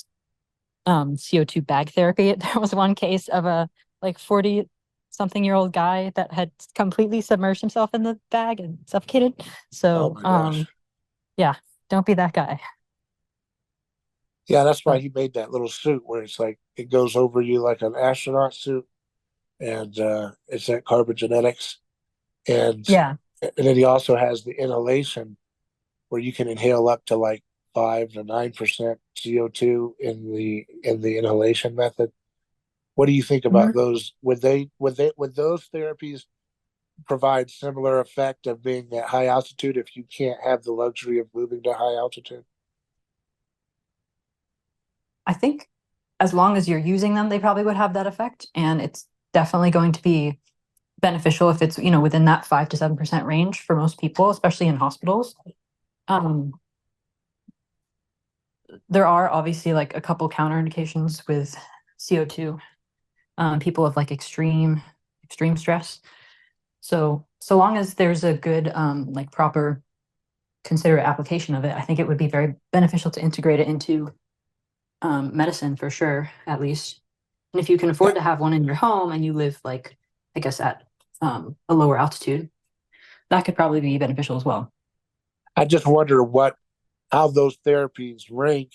CO2 bag therapy. There was one case of a like 40 something year old guy that had completely submerged himself in the bag and suffocated. Oh So my gosh. yeah, don't be that guy. Yeah, that's why But he made that little suit where it's like it goes over you like an astronaut suit, and it's that carbon genetics, and yeah. and then he also has the inhalation where you can inhale up to like 5 to 9% CO2 in the inhalation method. What do you think about Mhm. those? Would those therapies provide similar effect of being at high altitude if you can't have the luxury of moving to high altitude? I think as long as you're using them, they probably would have that effect. And it's definitely going to be beneficial if it's, within that 5 to 7% range for most people, especially in hospitals. Um, there are obviously like a couple counterindications with CO2. People have like extreme stress. So long as there's a good like proper considerate application of it, I think it would be very beneficial to integrate it into medicine for sure, at least. And if you can Yeah, afford to have one in your home and you live like, I guess at a lower altitude, that could probably be beneficial as well. I just wonder how those therapies rank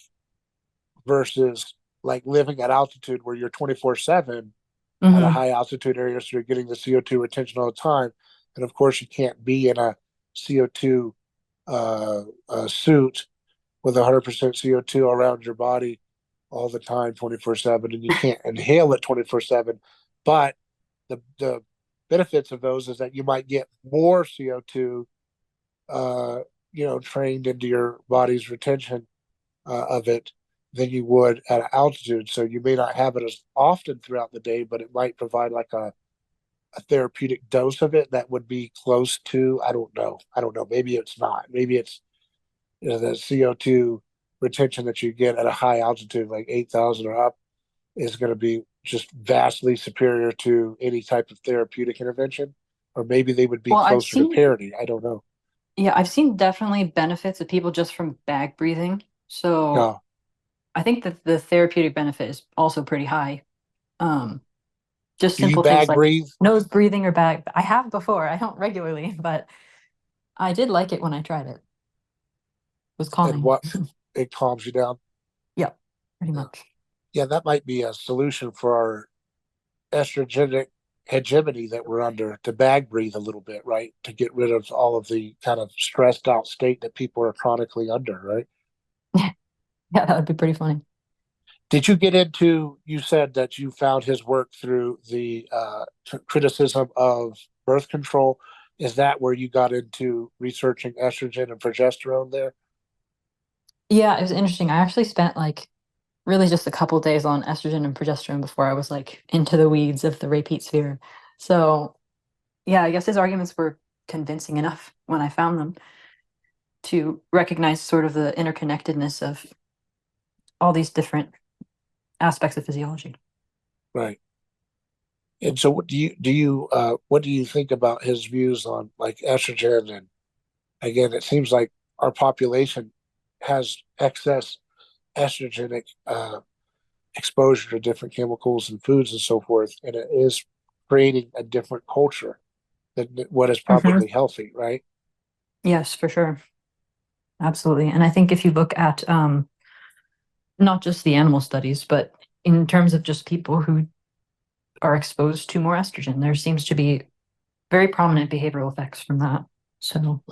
versus like living at altitude where you're 24/7 at a Hmm. high altitude area, so you're getting the CO2 retention all the time. And of course, you can't be in a CO2 suit with 100% CO2 around your body all the time, 24/7, and you can't inhale it 24/7. But the benefits of those is that you might get more CO2, uh, trained into your body's retention of it than you would at altitude. So you may not have it as often throughout the day, but it might provide like a therapeutic dose of it that would be close to, I don't know. I don't know. Maybe it's not. Maybe it's the CO2 retention that you get at a high altitude, like 8,000 or up, is going to be just vastly superior to any type of therapeutic intervention. Or maybe they would be Well, I've closer to seen, parity. I don't know. yeah, I've seen definitely benefits of people just from bag breathing. So No. I think that the therapeutic benefit is also pretty high. Um, Just Do you simple things bag like breathe? nose breathing or bag. I have before. I don't regularly, but I did like it when I tried it. It was And calming. what it calms you down? Yeah, pretty Yeah. much. Yeah, that might be a solution for our estrogenic hegemony that we're under, to bag breathe a little bit, right? To get rid of all of the kind of stressed out state that people are chronically under, right? Yeah, that would be pretty funny. Did you get into, you said that you found his work through the criticism of birth control. Is that where you got into researching estrogen and progesterone there? Yeah, it was interesting. I actually spent like really just a couple days on estrogen and progesterone before I was like into the weeds of the Ray Peat sphere. So yeah, I guess his arguments were convincing enough when I found them to recognize sort of the interconnectedness of all these different aspects of physiology. Right. And so what do you think about his views on like estrogen? And again, it seems like our population has excess estrogenic exposure to different chemicals and foods and so forth, and it is creating a different culture than what is Mhm. probably healthy, right? Yes, for sure. Absolutely. And I think if you look at not just the animal studies, but in terms of just people who are exposed to more estrogen, there seems to be very prominent behavioral effects from that. So,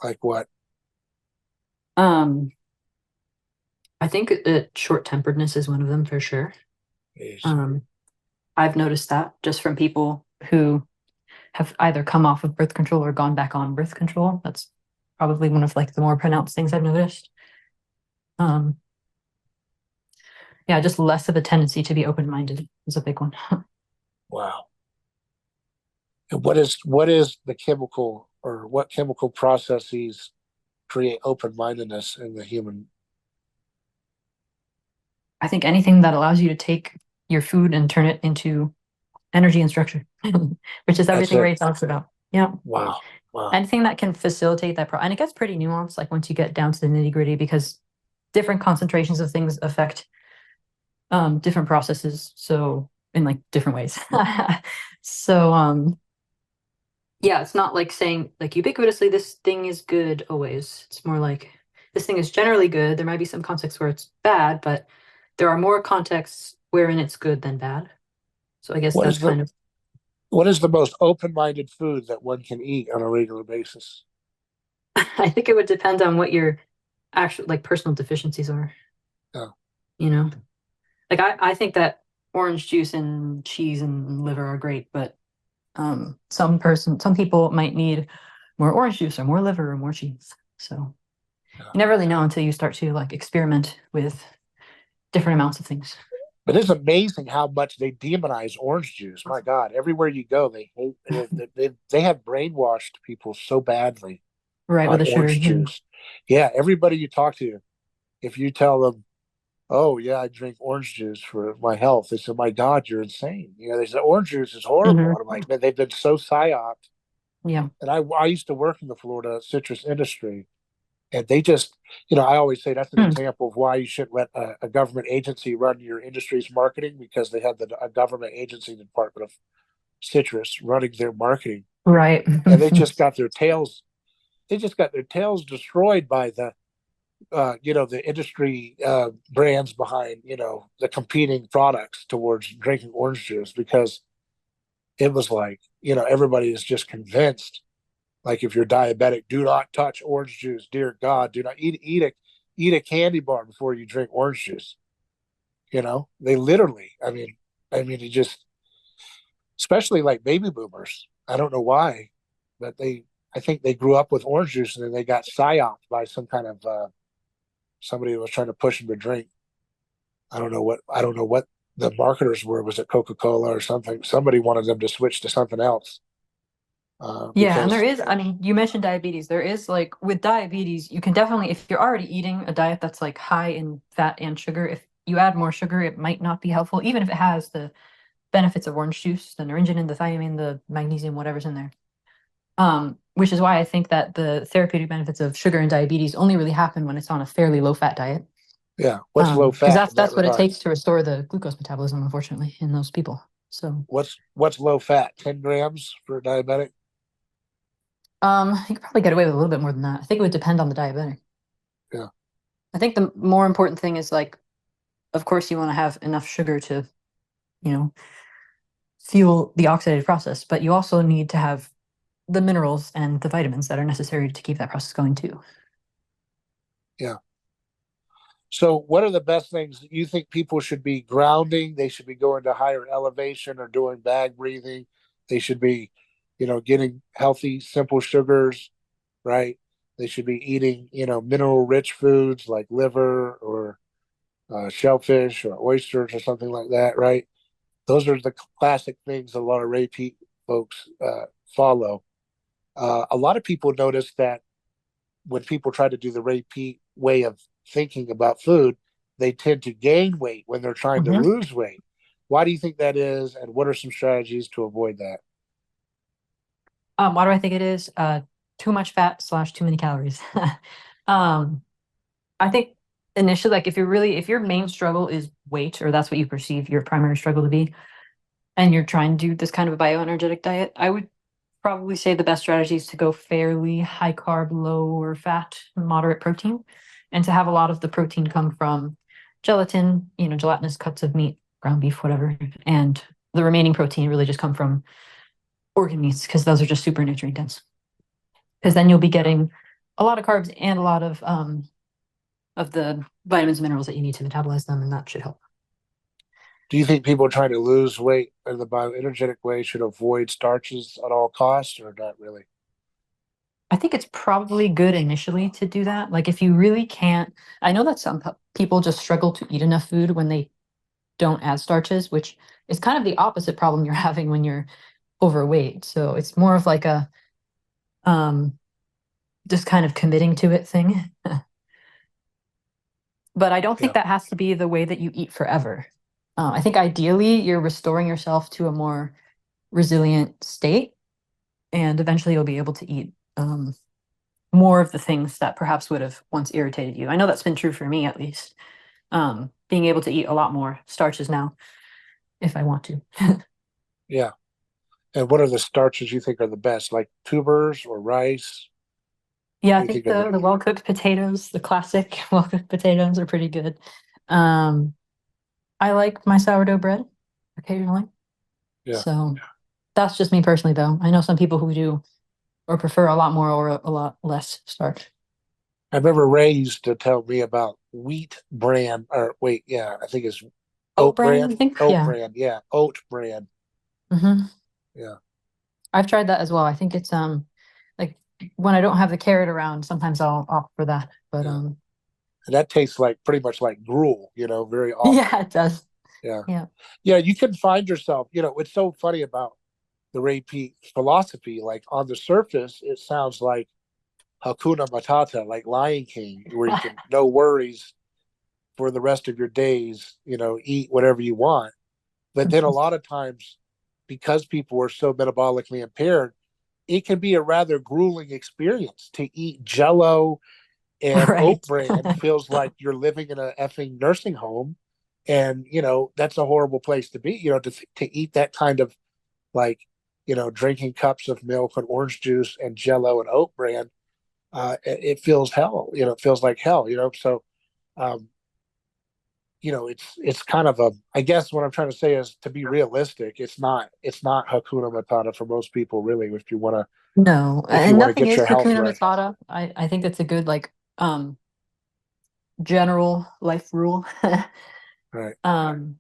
Like what? um, I think short-temperedness is one of them for sure. Is Um, I've noticed that just from people who have either come off of birth control or gone back on birth control. That's probably one of like the more pronounced things I've noticed. Um, yeah, just less of a tendency to be open-minded is a big one. wow. And what is the chemical, or what chemical processes create open mindedness in the human? I think anything that allows you to take your food and turn it into energy and structure, which is That's everything it. Ray talks about. Yeah. Wow. Wow. Anything that can facilitate that. And it gets pretty nuanced, like once you get down to the nitty gritty, because different concentrations of things affect different processes. So in like different ways. So yeah, it's not like saying like ubiquitously this thing is good always. It's more like this thing is generally good. There might be some contexts where it's bad, but there are more contexts wherein it's good than bad. So I guess What that's is the kind of, what is the most open minded food that one can eat on a regular basis? I think it would depend on what your actual like personal deficiencies are, Yeah. you know? Like I think that orange juice and cheese and liver are great, but some people might need more orange juice or more liver or more cheese. So Yeah. you never really know until you start to like experiment with different amounts of things. But it's amazing how much they demonize orange juice. My God, everywhere you go, they hate. They have brainwashed people so badly Right, with on the sugar. orange Yeah. juice. Yeah, everybody you talk to, if you tell them, "Oh yeah, I drink orange juice for my health," they say, "My God, you're insane." You know, they say orange juice is horrible, Mhm. and I'm like, man, they've been so psyoped. Yeah. And I used to work in the Florida citrus industry, and they just, I always say that's an Hmm. example of why you shouldn't let a government agency run your industry's marketing, because they have a government agency, the Department of Citrus, running their marketing, Right. and they just got their tails destroyed by the industry brands behind the competing products towards drinking orange juice, because it was like everybody is just convinced, like, if you're diabetic, do not touch orange juice. Dear God, do not eat a candy bar before you drink orange juice. They literally. I mean, it just, especially like baby boomers. I don't know why, but I think they grew up with orange juice, and then they got psyoped by some kind of somebody who was trying to push them to drink. I don't know what the marketers were. Was it Coca-Cola or something? Somebody wanted them to switch to something else, Yeah, and there because is, I mean, you mentioned diabetes. There is like with diabetes, you can definitely, if you're already eating a diet that's like high in fat and sugar, if you add more sugar, it might not be helpful, even if it has the benefits of orange juice, the naringin, the thiamine, the magnesium, whatever's in there. Which is why I think that the therapeutic benefits of sugar and diabetes only really happen when it's on a fairly low fat diet. yeah, what's low Because fat that's in that that's what it regard? takes to restore the glucose metabolism, unfortunately, in those people. So What's low fat? 10 grams for a diabetic? you could probably get away with a little bit more than that. I think it would depend on the diabetic. Yeah. I think the more important thing is like, of course, you want to have enough sugar to, you know, fuel the oxidative process, but you also need to have the minerals and the vitamins that are necessary to keep that process going too. Yeah. So, what are the best things you think people should be grounding? They should be going to higher elevation or doing bag breathing. They should be, getting healthy, simple sugars, right? They should be eating, mineral rich foods like liver or shellfish or oysters or something like that, right? Those are the classic things a lot of Ray Peat folks follow. A lot of people notice that when people try to do the Ray Peat way of thinking about food, they tend to gain weight when they're trying to Mhm. lose weight. Why do you think that is? And what are some strategies to avoid that? Why do I think it is? Too much fat slash too many calories. um, I think initially, like if your main struggle is weight, or that's what you perceive your primary struggle to be, and you're trying to do this kind of a bioenergetic diet, I would probably say the best strategy is to go fairly high carb, low or fat, moderate protein, and to have a lot of the protein come from gelatin, gelatinous cuts of meat, ground beef, whatever, and the remaining protein really just come from organ meats because those are just super nutrient dense. Because then you'll be getting a lot of carbs and a lot of the vitamins and minerals that you need to metabolize them, and that should help. Do you think people trying to lose weight in the bioenergetic way should avoid starches at all costs or not really? I think it's probably good initially to do that. Like if you really can't, I know that some people just struggle to eat enough food when they don't add starches, which is kind of the opposite problem you're having when you're overweight. So it's more of like a um just kind of committing to it thing. But I don't think Yeah. that has to be the way that you eat forever. I think ideally you're restoring yourself to a more resilient state, and eventually you'll be able to eat more of the things that perhaps would have once irritated you. I know that's been true for me at least. Being able to eat a lot more starches now if I want to. Yeah. And what are the starches you think are the best, like tubers or rice? Yeah, What I do you think think are the the well-cooked potatoes, the classic well-cooked potatoes are pretty good. Um, I like my sourdough bread occasionally. yeah? So that's just me personally, though. I know some people who do or prefer a lot more or a lot less starch. I remember Ray used to tell me about wheat bran, or wait, yeah, I think it's Oat oat bran, I bran. think. Oat Yeah. bran, yeah, oat bran, Hmm. yeah, I've tried that as well. I think it's like when I don't have the carrot around, sometimes I'll opt for that. But yeah. And that tastes like pretty much like gruel, very yeah, awful. it does. Yeah, Yeah. yeah. You can find yourself. It's so funny about the Ray Peat philosophy. Like on the surface, it sounds like Hakuna Matata, like Lion King, where you can no worries for the rest of your days. Eat whatever you want. But then a lot of times, because people are so metabolically impaired, it can be a rather grueling experience to eat Jello and oat Right. bran. Feels like you're living in a effing nursing home, and that's a horrible place to be. To eat that kind of like drinking cups of milk and orange juice and Jello and oat bran. It feels hell. It feels like hell. So um, it's kind of a. I guess what I'm trying to say is to be realistic. It's not Hakuna Matata for most people, really. No, If you and want to nothing get is your health Hakuna right, Matata. I think that's a good like general life rule. right?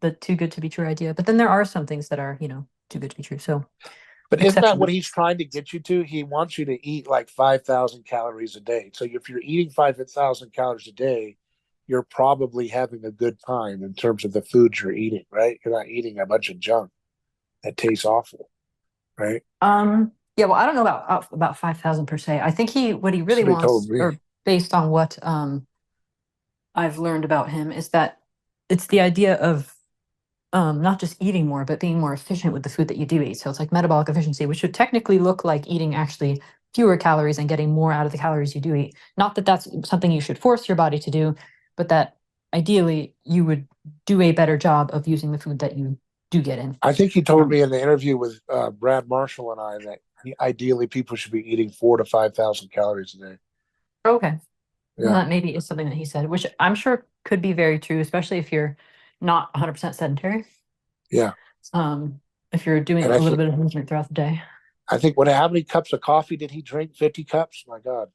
The too good to be true idea. But then there are some things that are, too good to be true. So But isn't that what exceptions. he's trying to get you to? He wants you to eat like 5,000 calories a day. So if you're eating 5,000 calories a day, you're probably having a good time in terms of the foods you're eating, right? You're not eating a bunch of junk that tastes awful, right? Yeah, well, I don't know about 5,000 per se. I think what he That's really what he told wants, me. or based on what I've learned about him, is that it's the idea of not just eating more, but being more efficient with the food that you do eat. So it's like metabolic efficiency, which should technically look like eating actually fewer calories and getting more out of the calories you do eat. Not that that's something you should force your body to do, but that ideally you would do a better job of using the food that you do get in. I think he told Um, me in the interview with Brad Marshall and I that ideally people should be eating 4 to 5,000 calories a day. okay. Well, Yeah, that maybe is something that he said, which I'm sure could be very true, especially if you're not 100% sedentary. yeah. Um, if you're doing And a little bit of movement throughout the day. I think how many cups of coffee did he drink? 50 cups. My God.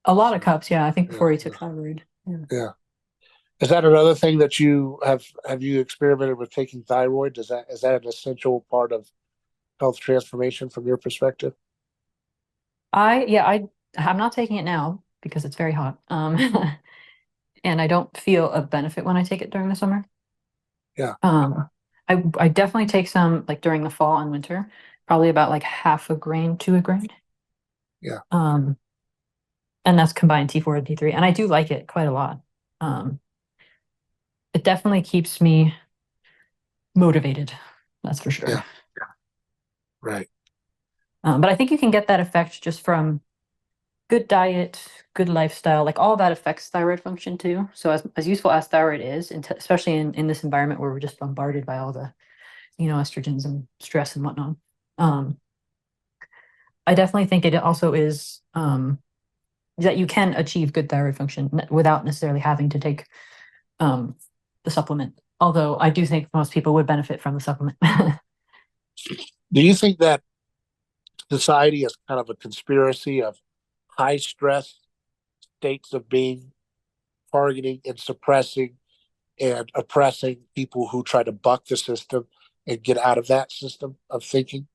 A lot of So cups, yeah. I think yeah, before he yeah, took thyroid. Yeah. yeah. Is that another thing that you have you experimented with taking thyroid? Is that an essential part of health transformation from your perspective? I'm not taking it now because it's very hot. And I don't feel a benefit when I take it during the summer. Yeah, I definitely take some like during the fall and winter, probably about like half a grain to a grain. yeah, Um, and that's combined T4 and T3. And I do like it quite a lot. Um, it definitely keeps me motivated. That's for sure. yeah. Right. But I think you can get that effect just from good diet, good lifestyle, like all that affects thyroid function too. So as useful as thyroid is, and especially in this environment where we're just bombarded by all the, estrogens and stress and whatnot. Um, I definitely think it also is that you can achieve good thyroid function without necessarily having to take um, the supplement. Although I do think most people would benefit from the supplement. Do you think that society is kind of a conspiracy of high stress states of being, targeting and suppressing and oppressing people who try to buck the system and get out of that system of thinking?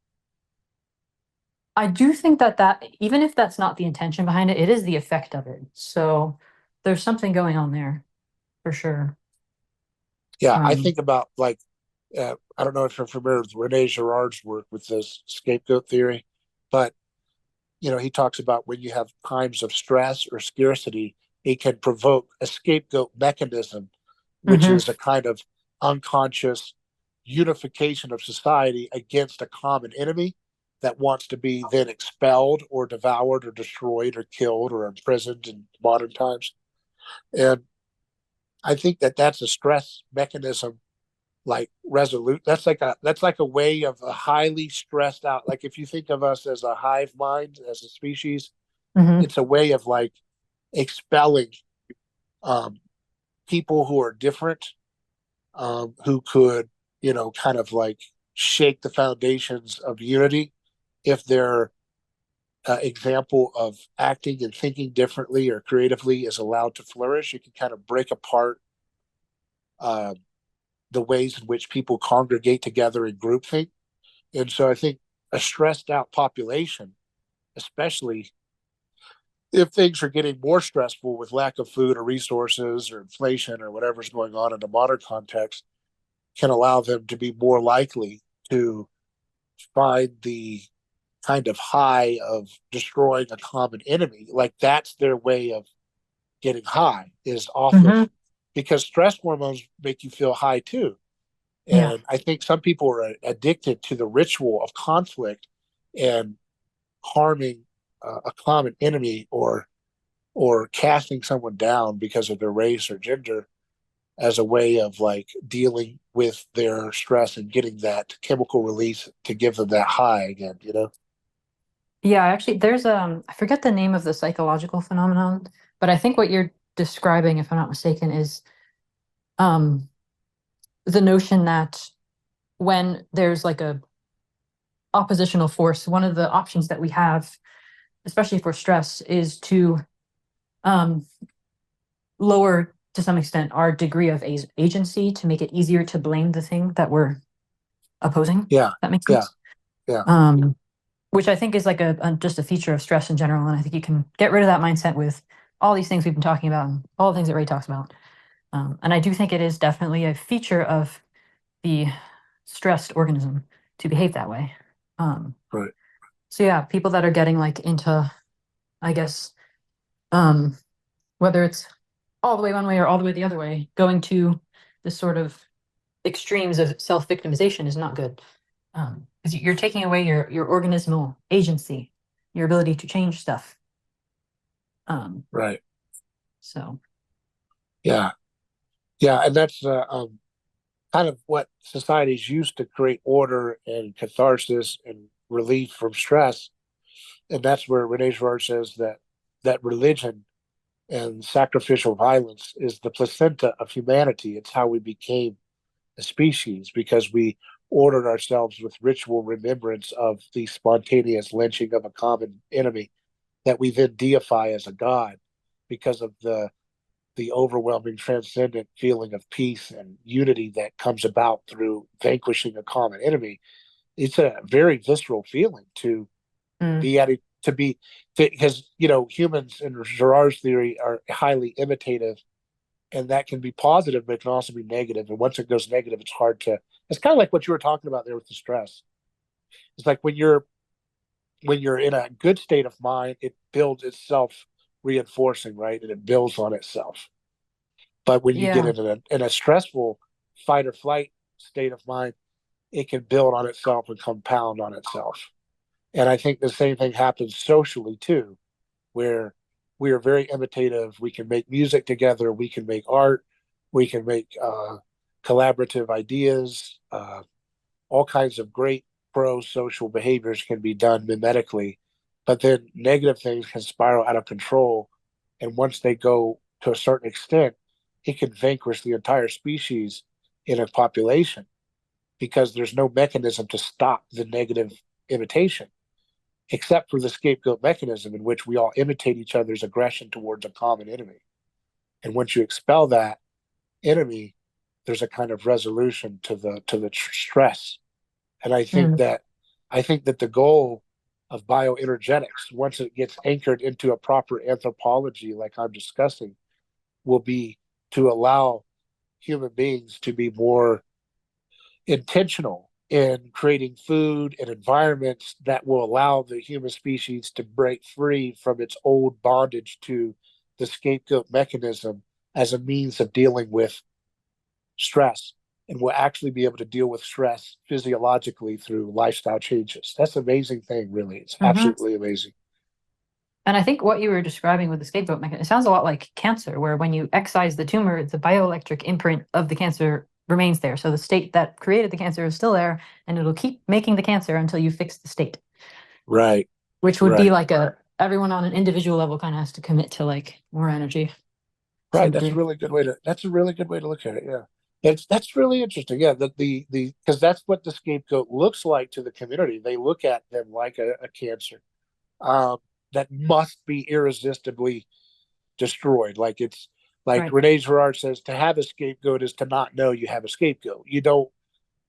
I do think that even if that's not the intention behind it, it is the effect of it. So there's something going on there for sure. Yeah, I Um, think about like I don't know if you're familiar with Rene Girard's work with this scapegoat theory, but he talks about when you have times of stress or scarcity, it can provoke a scapegoat mechanism, which mhm. is a kind of unconscious unification of society against a common enemy that wants to be then expelled or devoured or destroyed or killed or imprisoned in modern times. And I think that that's a stress mechanism, like resolute. That's like a way of a highly stressed out. Like if you think of us as a hive mind, as a species, Mhm. it's a way of like expelling um, people who are different, who could, kind of like shake the foundations of unity if their example of acting and thinking differently or creatively is allowed to flourish. It can kind of break apart uh, the ways in which people congregate together in groupthink. And so I think a stressed out population, especially if things are getting more stressful with lack of food or resources or inflation or whatever's going on in the modern context, can allow them to be more likely to find the kind of high of destroying a common enemy. Like that's their way of getting high, is off of, Mhm. because stress hormones make you feel high too. Yeah. And I think some people are addicted to the ritual of conflict and harming a common enemy, or casting someone down because of their race or gender, as a way of like dealing with their stress and getting that chemical release to give them that high again. Yeah, actually there's I forget the name of the psychological phenomenon, but I think what you're describing, if I'm not mistaken, is um the notion that when there's like a oppositional force, one of the options that we have, especially for stress, is to um lower to some extent our degree of agency to make it easier to blame the thing that we're opposing. Yeah, That makes yeah, sense. yeah. Um, which I think is like just a feature of stress in general. And I think you can get rid of that mindset with all these things we've been talking about and all the things that Ray talks about. And I do think it is definitely a feature of the stressed organism to behave that way. Um, Right. so yeah, people that are getting like into, I guess, um, whether it's all the way one way or all the way the other way, going to this sort of extremes of self-victimization is not good. Because you're taking away your organismal agency, your ability to change stuff. Um, Right. so Yeah. Yeah. And that's kind of what societies used to create order and catharsis and relief from stress. And that's where Rene Girard says that religion and sacrificial violence is the placenta of humanity. It's how we became a species because we ordered ourselves with ritual remembrance of the spontaneous lynching of a common enemy that we then deify as a god because of the overwhelming transcendent feeling of peace and unity that comes about through vanquishing a common enemy. It's a very visceral feeling to Mm. be at it, to be, because humans in Girard's theory are highly imitative, and that can be positive, but it can also be negative. And once it goes negative, it's hard to. It's kind of like what you were talking about there with the stress. It's like when you're in a good state of mind, it builds itself reinforcing, right, and it builds on itself. But when you get Yeah. in a stressful fight or flight state of mind, it can build on itself and compound on itself. And I think the same thing happens socially too, where we are very imitative. We can make music together. We can make art. We can make collaborative ideas. All kinds of great pro-social behaviors can be done mimetically, but then negative things can spiral out of control. And once they go to a certain extent, it can vanquish the entire species in a population because there's no mechanism to stop the negative imitation, except for the scapegoat mechanism in which we all imitate each other's aggression towards a common enemy. And once you expel that enemy, there's a kind of resolution to the stress. And Mm. I think that the goal of bioenergetics, once it gets anchored into a proper anthropology, like I'm discussing, will be to allow human beings to be more intentional in creating food and environments that will allow the human species to break free from its old bondage to the scapegoat mechanism as a means of dealing with stress, and will actually be able to deal with stress physiologically through lifestyle changes. That's an amazing thing, really. It's Hmm. absolutely amazing. And I think what you were describing with the scapegoat mechanism, it sounds a lot like cancer, where when you excise the tumor, the bioelectric imprint of the cancer remains there. So the state that created the cancer is still there, and it'll keep making the cancer until you fix the state, Right, which would be right, like everyone on an individual level kind of has to commit to like more energy to some right. That's a degree. really good way to. That's a really good way to look at it. Yeah, that's really interesting. Yeah, the because that's what the scapegoat looks like to the community. They look at them like a cancer um, that must be irresistibly destroyed. Like it's like Right. Rene Girard says, to have a scapegoat is to not know you have a scapegoat.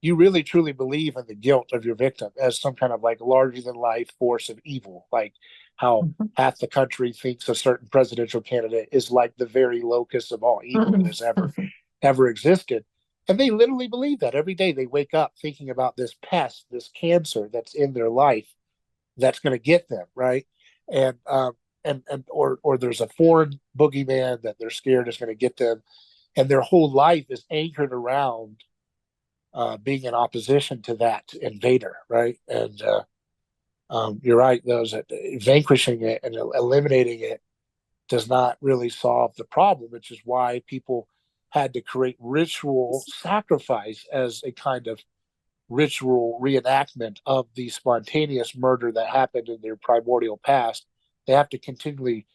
You really truly believe in the guilt of your victim as some kind of like larger than life force of evil, like how Mhm. half the country thinks a certain presidential candidate is like the very locus of all evil that has ever existed. And they literally believe that every day they wake up thinking about this pest, this cancer that's in their life that's going to get them, right? And or there's a foreign boogeyman that they're scared is going to get them, and their whole life is anchored around being in opposition to that invader, right? And you're right; those vanquishing it and eliminating it does not really solve the problem, which is why people had to create ritual sacrifice as a kind of ritual reenactment of the spontaneous murder that happened in their primordial past. They have to continually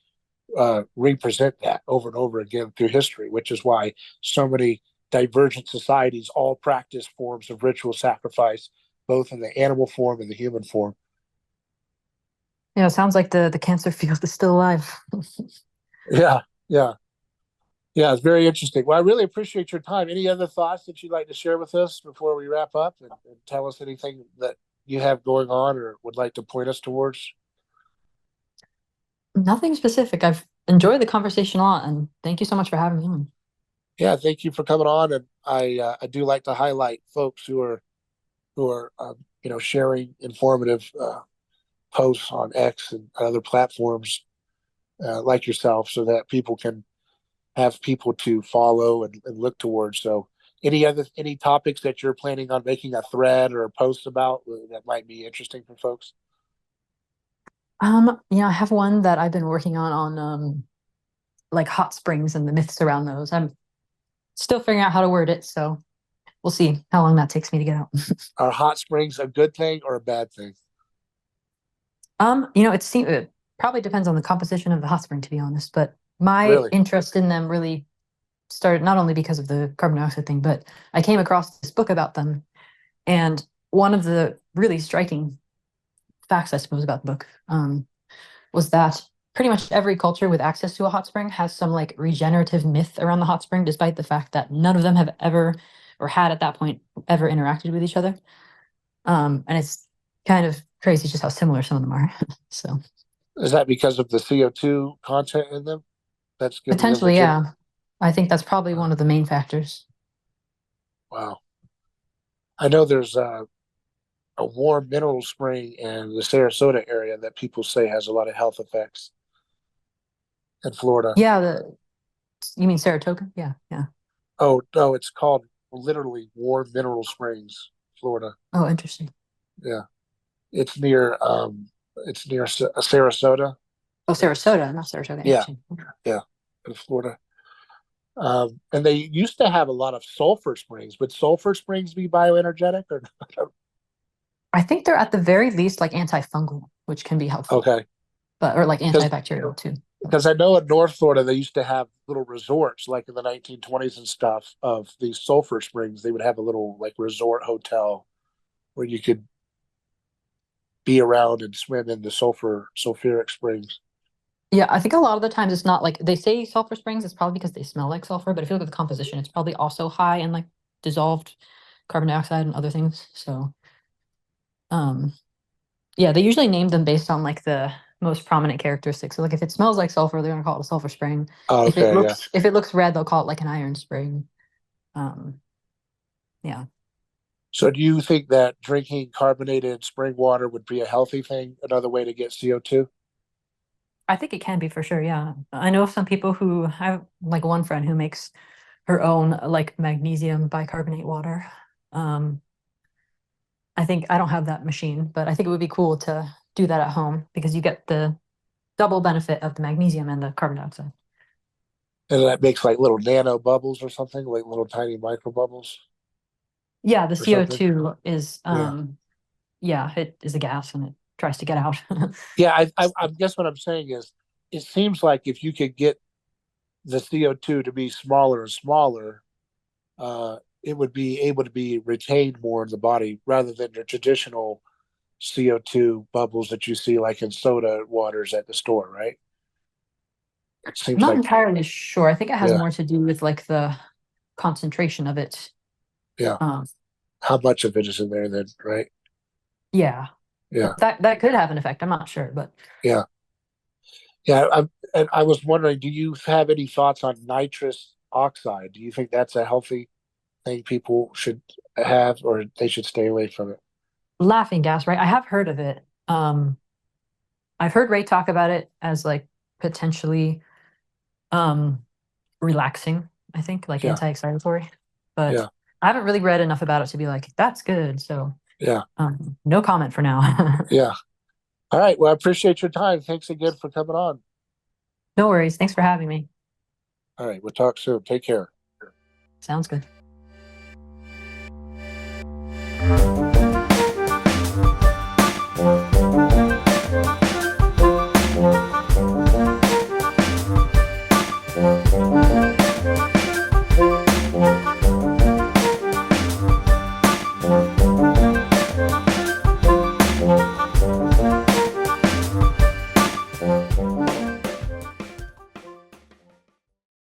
represent that over and over again through history, which is why so many divergent societies all practice forms of ritual sacrifice, both in the animal form and the human form. Yeah, it sounds like the cancer field is still alive. Yeah, yeah, yeah. It's very interesting. Well, I really appreciate your time. Any other thoughts that you'd like to share with us before we wrap up and tell us anything that you have going on or would like to point us towards? Nothing specific. I've enjoyed the conversation a lot, and thank you so much for having me on. Yeah, thank you for coming on. And I do like to highlight folks who are sharing informative posts on X and other platforms like yourself, so that people can have people to follow and look towards. So, any topics that you're planning on making a thread or a post about that might be interesting for folks? I have one that I've been working on like hot springs and the myths around those. I'm still figuring out how to word it, so we'll see how long that takes me to get out. Are hot springs a good thing or a bad thing? It probably depends on the composition of the hot spring, to be honest, but my Really? interest in them really started not only because of the carbon dioxide thing, but I came across this book about them. And one of the really striking facts, I suppose, about the book was that pretty much every culture with access to a hot spring has some like regenerative myth around the hot spring, despite the fact that none of them have ever or had at that point ever interacted with each other. And it's kind of crazy just how similar some of them are. So Is that because of the CO2 content in them? That's giving them potentially, legit. yeah. I think that's probably one of the main factors. Wow. I know there's a warm mineral spring in the Sarasota area that people say has a lot of health effects in Florida. Yeah, you mean Saratoga? Yeah, yeah. Oh, no, it's called literally Warm Mineral Springs, Florida. Oh, interesting. Yeah. It's near Sarasota. Oh, It's Sarasota, not Saratoga. yeah, Interesting. yeah, in Florida. And they used to have a lot of sulfur springs. Would sulfur springs be bioenergetic or not? I think they're at the very least like antifungal, which can be helpful, Okay. but or like Because antibacterial too. because I know in North Florida they used to have little resorts like in the 1920s and stuff of these sulfur springs. They would have a little like resort hotel where you could be around and swim in the sulfuric springs. Yeah, I think a lot of the times it's not like they say sulfur springs, it's probably because they smell like sulfur, but if you look at the composition, it's probably also high in like dissolved carbon dioxide and other things. So, um, yeah, they usually name them based on like the most prominent characteristics. So like if it smells like sulfur, they're gonna call it a sulfur spring. Oh, okay, yeah. If it looks red, they'll call it like an iron spring. Um, yeah. So do you think that drinking carbonated spring water would be a healthy thing, another way to get CO2? I think it can be for sure. Yeah. I know some people who have like one friend who makes her own like magnesium bicarbonate water. Um, I think I don't have that machine, but I think it would be cool to do that at home because you get the double benefit of the magnesium and the carbon dioxide. And that makes like little nano bubbles or something, like little tiny micro bubbles Yeah, the or something. CO2 is Yeah. yeah, it is a gas and it tries to get out. Yeah, I guess what I'm saying is it seems like if you could get the CO2 to be smaller and smaller, it would be able to be retained more in the body rather than the traditional CO2 bubbles that you see like in soda waters at the store, right? It I'm seems not like, entirely sure. I think it has yeah, more to do with like the concentration of it. yeah. Um, How much of it is in there then, right? yeah, Yeah, that could have an effect. I'm not sure, but yeah, yeah. And I was wondering, do you have any thoughts on nitrous oxide? Do you think that's a healthy thing people should have, or they should stay away from it? laughing gas, right? I have heard of it. I've heard Ray talk about it as like potentially um relaxing, I think, like Yeah, anti-excitatory. But yeah, I haven't really read enough about it to be like, that's good. So yeah, no comment for now. yeah. All right. Well, I appreciate your time. Thanks again for coming on. No worries. Thanks for having me. All right. We'll talk soon. Take care. Sounds good.